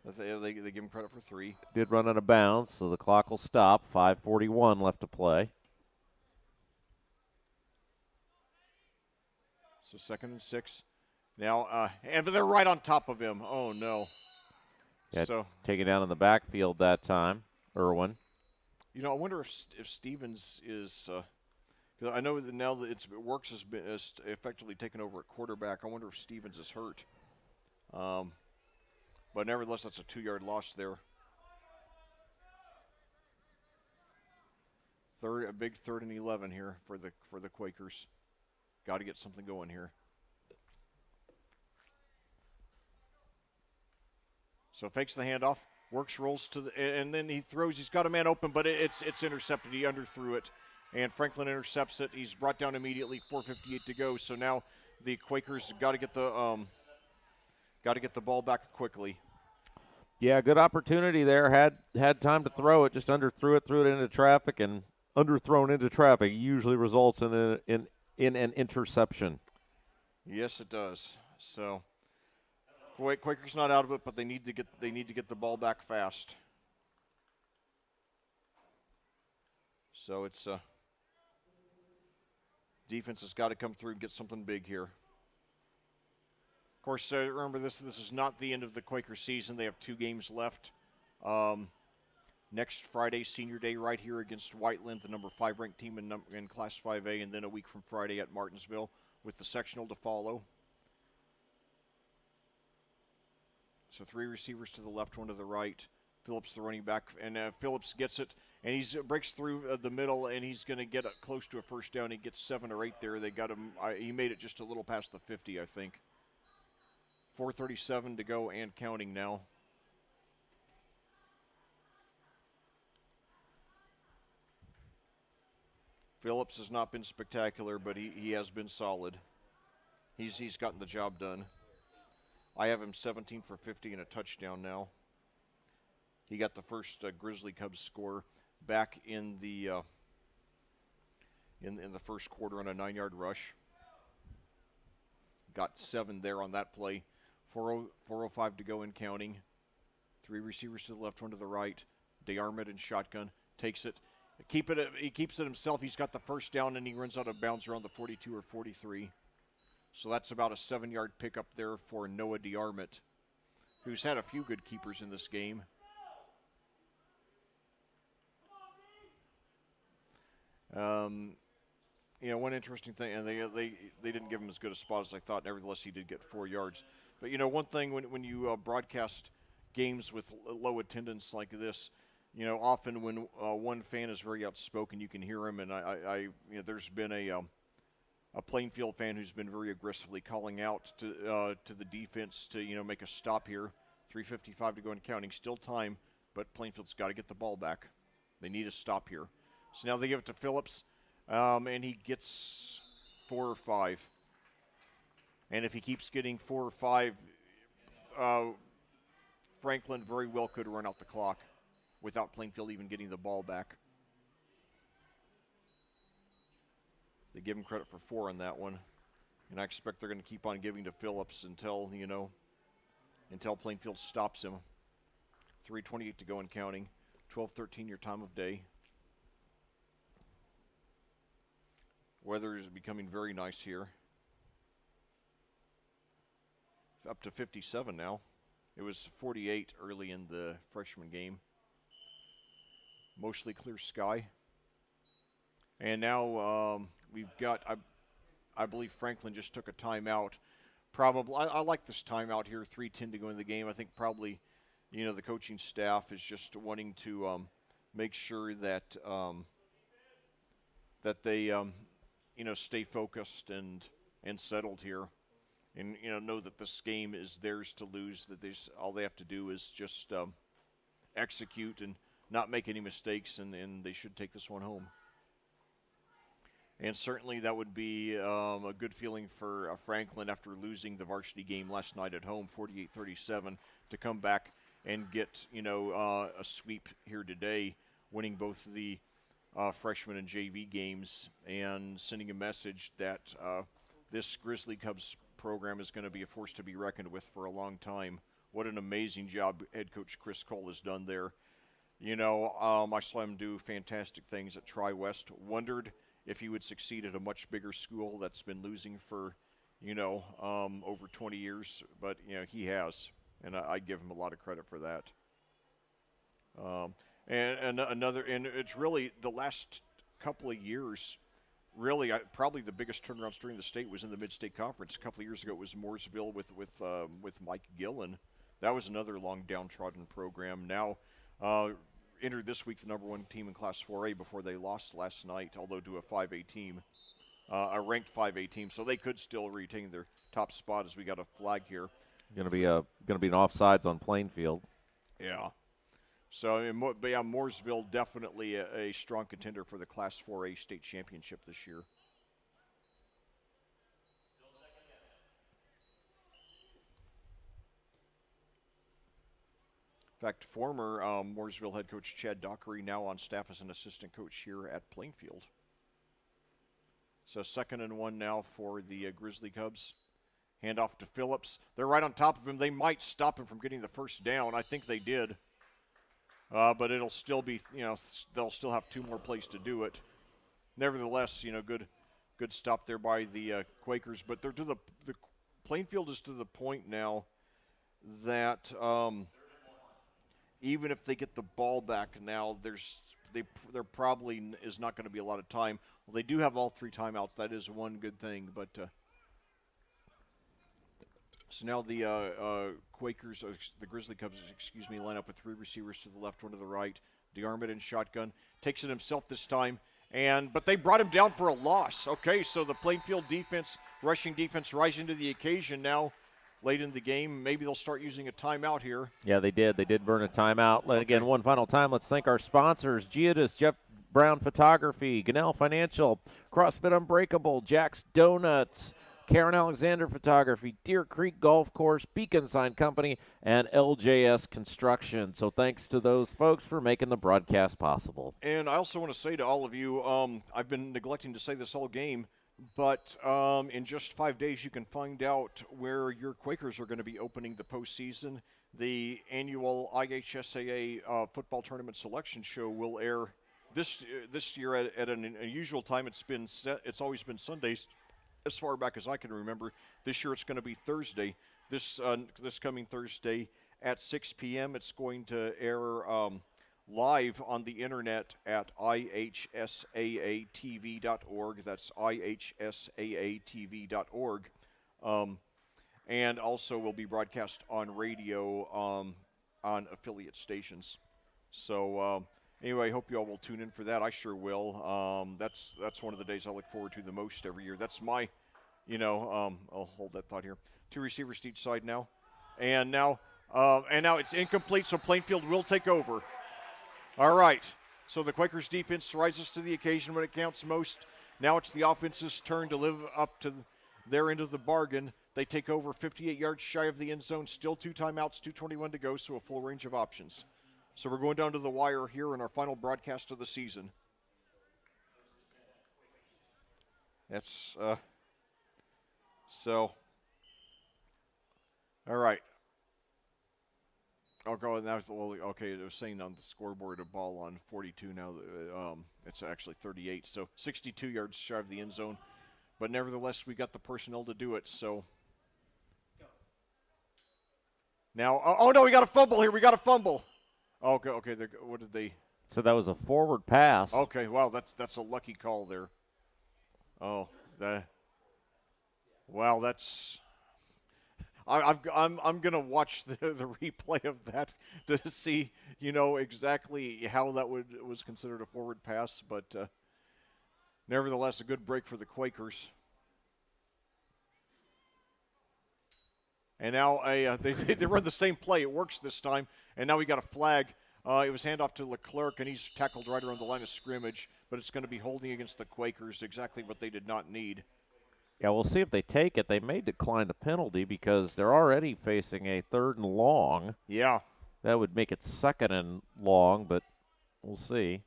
They give him credit for 3. Did run out of bounds, so the clock will stop. 5:41 left to play. So 2nd and 6. Now, but they're right on top of him. Oh, no. Yeah, so taken down in the backfield that time, Irwin. I wonder if Stevens is because I know that now that Works has effectively taken over at quarterback. I wonder if Stevens is hurt. But nevertheless, that's a 2-yard loss there. A big 3rd and 11 here for the Quakers. Got to get something going here. So fakes the handoff, Works rolls and then he throws. He's got a man open, but it's intercepted. He underthrew it, and Franklin intercepts it. He's brought down immediately. 4:58 to go. So now the Quakers got to get the ball back quickly. Yeah, good opportunity there. Had time to throw it, just underthrew it, threw it into traffic, and underthrown into traffic usually results in an interception. Yes, it does. So Quaker's not out of it, but they need to get the ball back fast. So it's defense has got to come through and get something big here. Of course, remember this is not the end of the Quaker season. They have 2 games left. Next Friday, Senior Day, right here against Whiteland, the number 5 ranked team in Class 5A, and then a week from Friday at Martinsville with the sectional to follow. So 3 receivers to the left, 1 to the right. Phillips, the running back, and Phillips gets it, and he breaks through the middle, and he's going to get close to a first down. He gets 7 or 8 there. They got him. He made it just a little past the 50, I think. 4:37 to go and counting now. Phillips has not been spectacular, but he has been solid. He's gotten the job done. I have him 17 for 50 and a touchdown now. He got the first Grizzly Cubs score back in the first quarter on a 9-yard rush. Got 7 there on that play. 4:05 to go and counting. 3 receivers to the left, 1 to the right. DeArmond in shotgun takes it. He keeps it himself. He's got the first down, and he runs out of bounds around the 42 or 43. So that's about a 7-yard pickup there for Noah DeArmond, who's had a few good keepers in this game. One interesting thing, and they didn't give him as good a spot as I thought. Nevertheless, he did get 4 yards. But one thing when you broadcast games with low attendance like this, often when one fan is very outspoken, you can hear him. And there's been a Plainfield fan who's been very aggressively calling out to the defense to make a stop here. 3:55 to go and counting, still time, but Plainfield's got to get the ball back. They need a stop here. So now they give it to Phillips, and he gets 4 or 5. And if he keeps getting 4 or 5, Franklin very well could run out the clock without Plainfield even getting the ball back. They give him credit for 4 on that one. And I expect they're going to keep on giving to Phillips until Plainfield stops him. 3:28 to go and counting. 12:13 your time of day. Weather is becoming very nice here. Up to 57 now. It was 48 early in the freshman game. Mostly clear sky. And now we've got, I believe Franklin just took a timeout. Probably, I like this timeout here, 3:10 to go in the game. I think probably, the coaching staff is just wanting to make sure that that they, stay focused and settled here, and know that this game is theirs to lose. That all they have to do is just execute and not make any mistakes, and they should take this one home. And certainly that would be a good feeling for Franklin after losing the varsity game last night at home, 48-37, to come back and get a sweep here today, winning both the freshman and JV games, and sending a message that this Grizzly Cubs program is going to be a force to be reckoned with for a long time. What an amazing job head coach Chris Cole has done there. I saw him do fantastic things at Tri-West. Wondered if he would succeed at a much bigger school that's been losing for, over 20 years. But, he has, and I give him a lot of credit for that. And it's really the last couple of years, really, probably the biggest turnaround story in the state was in the Mid-State Conference. A couple of years ago, it was Mooresville with Mike Gillen. That was another long downtrodden program. Now, entered this week the number 1 team in Class 4A before they lost last night, although to a 5A team, a ranked 5A team, so they could still retain their top spot as we got a flag here. Going to be an offsides on Plainfield. Yeah. So, Mooresville definitely a strong contender for the Class 4A state championship this year. In fact, former Mooresville head coach Chad Dockery now on staff as an assistant coach here at Plainfield. So 2nd and 1 now for the Grizzly Cubs. Hand off to Phillips. They're right on top of him. They might stop him from getting the first down. I think they did. But it'll still be, they'll still have 2 more plays to do it. Nevertheless, good stop there by the Quakers. But they're to the Plainfield is to the point now that even if they get the ball back now, there probably is not going to be a lot of time. Well, they do have all 3 timeouts. That is one good thing. But so now the Quakers, the Grizzly Cubs, line up with 3 receivers to the left, 1 to the right. DeArmond in shotgun. Takes it himself this time. But they brought him down for a loss. Okay, so the Plainfield defense, rushing defense, rising to the occasion now late in the game. Maybe they'll start using a timeout here. Yeah, they did. They did burn a timeout. Okay. Again, one final time, let's thank our sponsors, Giadas, Jeff Brown Photography, Ganell Financial, CrossFit Unbreakable, Jack's Donuts, Karen Alexander Photography, Deer Creek Golf Course, Beacon Sign Company, and LJS Construction. So thanks to those folks for making the broadcast possible. And I also want to say to all of you, I've been neglecting to say this all game, but in just 5 days you can find out where your Quakers are going to be opening the postseason. The annual IHSAA football tournament selection show will air this year at an unusual time. It's always been Sundays. As far back as I can remember. This year it's going to be Thursday. This coming Thursday at 6 p.m. It's going to air live on the internet at ihsaatv.org. That's ihsaatv.org. And also will be broadcast on radio on affiliate stations. So anyway, I hope you all will tune in for that. I sure will. That's one of the days I look forward to the most every year. That's my, I'll hold that thought here. 2 receivers to each side now. And now it's incomplete, so Plainfield will take over. All right. So the Quakers defense rises to the occasion when it counts most. Now it's the offense's turn to live up to their end of the bargain. They take over 58 yards shy of the end zone. Still 2 timeouts, 2:21 to go, so a full range of options. So we're going down to the wire here in our final broadcast of the season. That's so. All right. I'll go now. Well, okay, it was saying on the scoreboard a ball on 42 now. It's actually 38. So 62 yards shy of the end zone. But nevertheless, we got the personnel to do it. So now, oh no, we got a fumble here. We got a fumble. Okay. What did they? So that was a forward pass. Okay, wow, that's a lucky call there. Oh, wow, that's. I'm gonna watch the replay of that to see exactly how that was considered a forward pass, but nevertheless a good break for the Quakers. And now they run the same play. It works this time, and now we got a flag. It was handoff to Leclerc, and he's tackled right around the line of scrimmage, but it's going to be holding against the Quakers, exactly what they did not need. Yeah, we'll see if they take it. They may decline the penalty because they're already facing a 3rd and long. Yeah. That would make it 2nd and long, but we'll see.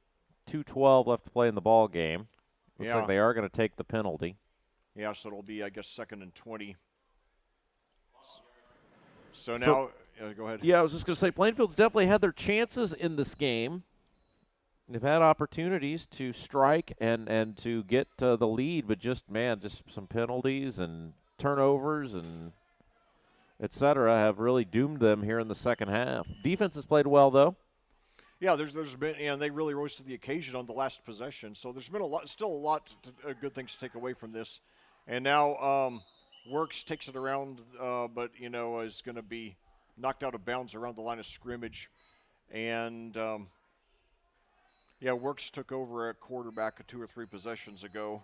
2:12 left to play in the ball game. Looks like they are going to take the penalty. Yeah, so it'll be, I guess, 2nd and 20. So now, go ahead. Yeah, I was just going to say, Plainfield's definitely had their chances in this game. They've had opportunities to strike and to get the lead, but just some penalties and turnovers and et cetera have really doomed them here in the second half. Defense has played well, though. Yeah, there's been, and they really rose to the occasion on the last possession. So there's been still a lot of good things to take away from this. And now Works takes it around, but is going to be knocked out of bounds around the line of scrimmage. And Works took over at quarterback 2 or 3 possessions ago.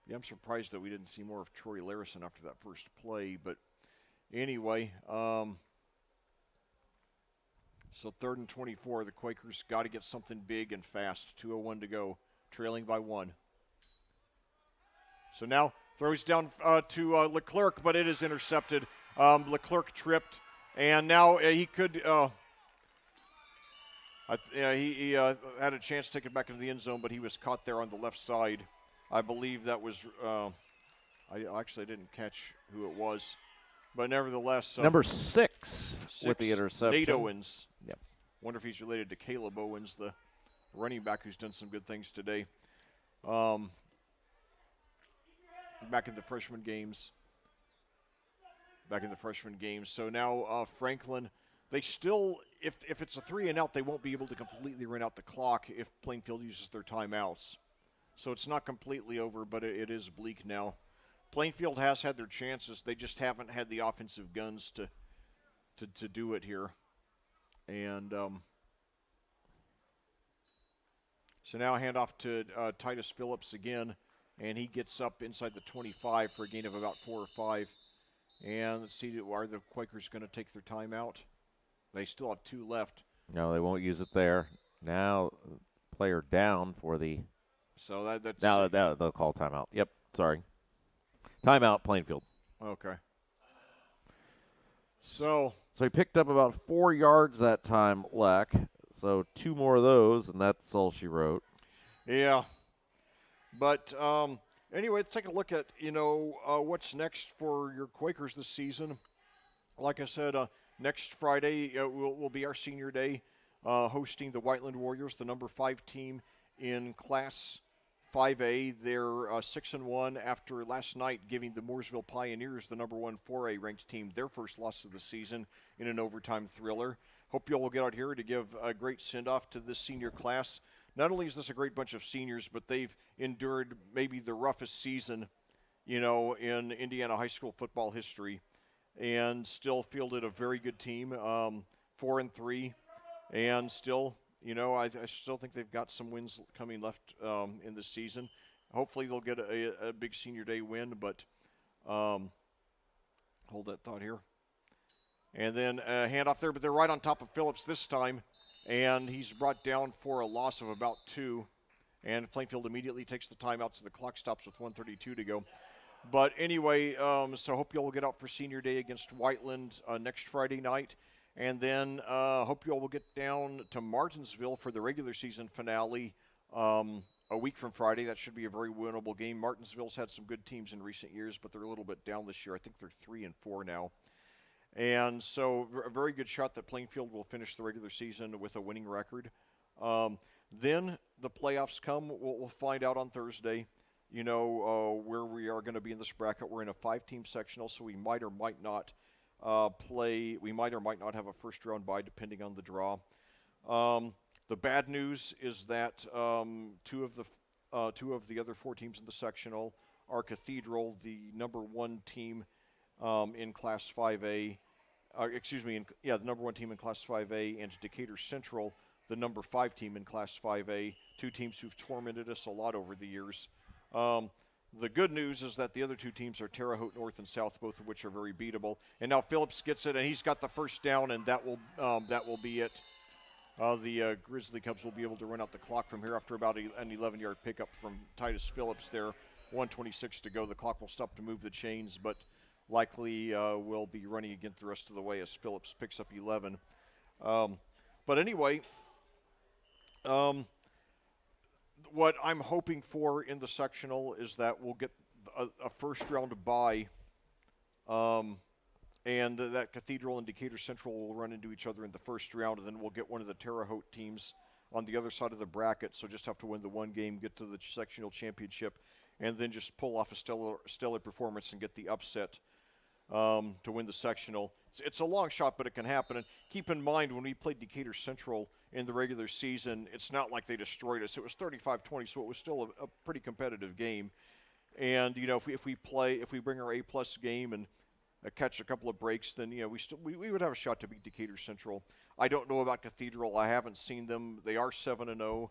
Yeah, I'm surprised that we didn't see more of Troy Larison after that first play, but anyway, so 3rd and 24, the Quakers got to get something big and fast. 2:01 to go, trailing by 1. So now Throws down to Leclerc, but it is intercepted. Leclerc tripped, and now he could. He had a chance to take it back into the end zone, but he was caught there on the left side. I believe that was. I actually didn't catch who it was, but nevertheless, number 6 with the interception. Nate Owens. Yep. Wonder if he's related to Caleb Owens, the running back who's done some good things today. Back in the freshman games. So now Franklin, they still, if it's a 3 and out, they won't be able to completely run out the clock if Plainfield uses their timeouts. So it's not completely over, but it is bleak now. Plainfield has had their chances. They just haven't had the offensive guns to do it here. And so now handoff to Titus Phillips again, and he gets up inside the 25 for a gain of about 4 or 5. And let's see, are the Quakers going to take their timeout? They still have 2 left. No, they won't use it there. Now, player down for the. So that's. Now they'll call timeout. Yep, sorry. Timeout, Plainfield. Okay. So he picked up about 4 yards that time, Leck. So 2 more of those, and that's all she wrote. Yeah. But anyway, let's take a look at, what's next for your Quakers this season. Like I said, next Friday will be our senior day, hosting the Whiteland Warriors, the number 5 team in Class 5A. They're 6-1 after last night giving the Mooresville Pioneers, the number 1 4A ranked team, their first loss of the season in an overtime thriller. Hope you all will get out here to give a great send-off to this senior class. Not only is this a great bunch of seniors, but they've endured maybe the roughest season, in Indiana high school football history, and still fielded a very good team, 4-3, and still, I still think they've got some wins coming left in this season. Hopefully they'll get a big senior day win, but hold that thought here. And then handoff there, but they're right on top of Phillips this time. And he's brought down for a loss of about 2. And Plainfield immediately takes the timeout, so the clock stops with 1:32 to go. But anyway, so hope you all will get out for senior day against Whiteland next Friday night. And then hope you all will get down to Martinsville for the regular season finale a week from Friday. That should be a very winnable game. Martinsville's had some good teams in recent years, but they're a little bit down this year. I think they're 3-4 now. And so a very good shot that Plainfield will finish the regular season with a winning record. Then the playoffs come. We'll find out on Thursday, where we are going to be in this bracket. We're in a 5-team sectional, so we might or might not play. We might or might not have a first-round bye, depending on the draw. The bad news is that 2 of the other 4 teams in the sectional are Cathedral, the number 1 team in Class 5A, the number 1 team in Class 5A, and Decatur Central, the number 5 team in Class 5A, 2 teams who've tormented us a lot over the years. The good news is that the other 2 teams are Terre Haute North and South, both of which are very beatable. And now Phillips gets it, and he's got the first down, and that will be it. The Grizzly Cubs will be able to run out the clock from here after about an 11-yard pickup from Titus Phillips there. 1:26 to go. The clock will stop to move the chains, but likely will be running again the rest of the way as Phillips picks up 11. But anyway, what I'm hoping for in the sectional is that we'll get a first-round bye, and that Cathedral and Decatur Central will run into each other in the first round, and then we'll get one of the Terre Haute teams on the other side of the bracket, so just have to win the one game, get to the sectional championship, and then just pull off a stellar performance and get the upset to win the sectional. It's a long shot, but it can happen. And keep in mind, when we played Decatur Central in the regular season, it's not like they destroyed us. It was 35-20, so it was still a pretty competitive game. And if we bring our A+ game and catch a couple of breaks, then we would have a shot to beat Decatur Central. I don't know about Cathedral. I haven't seen them. They are 7-0,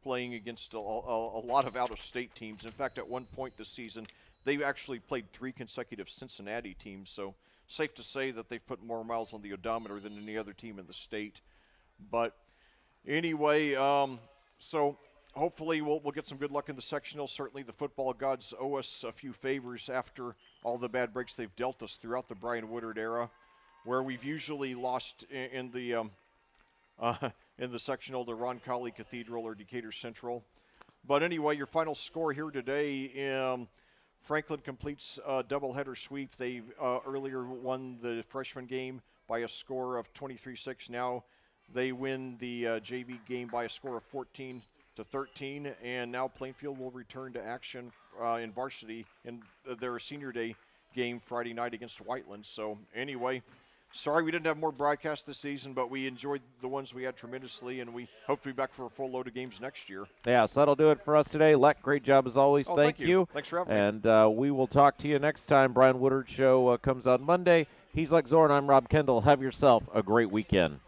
playing against a lot of out-of-state teams. In fact, at one point this season, they actually played 3 consecutive Cincinnati teams. So safe to say that they've put more miles on the odometer than any other team in the state. But anyway, so hopefully we'll get some good luck in the sectional. Certainly the football gods owe us a few favors after all the bad breaks they've dealt us throughout the Brian Woodard era, where we've usually lost in the sectional to Roncalli Cathedral or Decatur Central. But anyway, your final score here today, Franklin completes a doubleheader sweep. They earlier won the freshman game by a score of 23-6. Now they win the JV game by a score of 14-13, and now Plainfield will return to action in varsity in their senior day game Friday night against Whiteland. So anyway, sorry we didn't have more broadcasts this season, but we enjoyed the ones we had tremendously, and we hope to be back for a full load of games next year. Yeah, so that'll do it for us today. Leck, great job as always. Oh, thank you. Thanks for having me. And we will talk to you next time. Brian Woodard Show comes on Monday. He's Leck Zorn. I'm Rob Kendall. Have yourself a great weekend.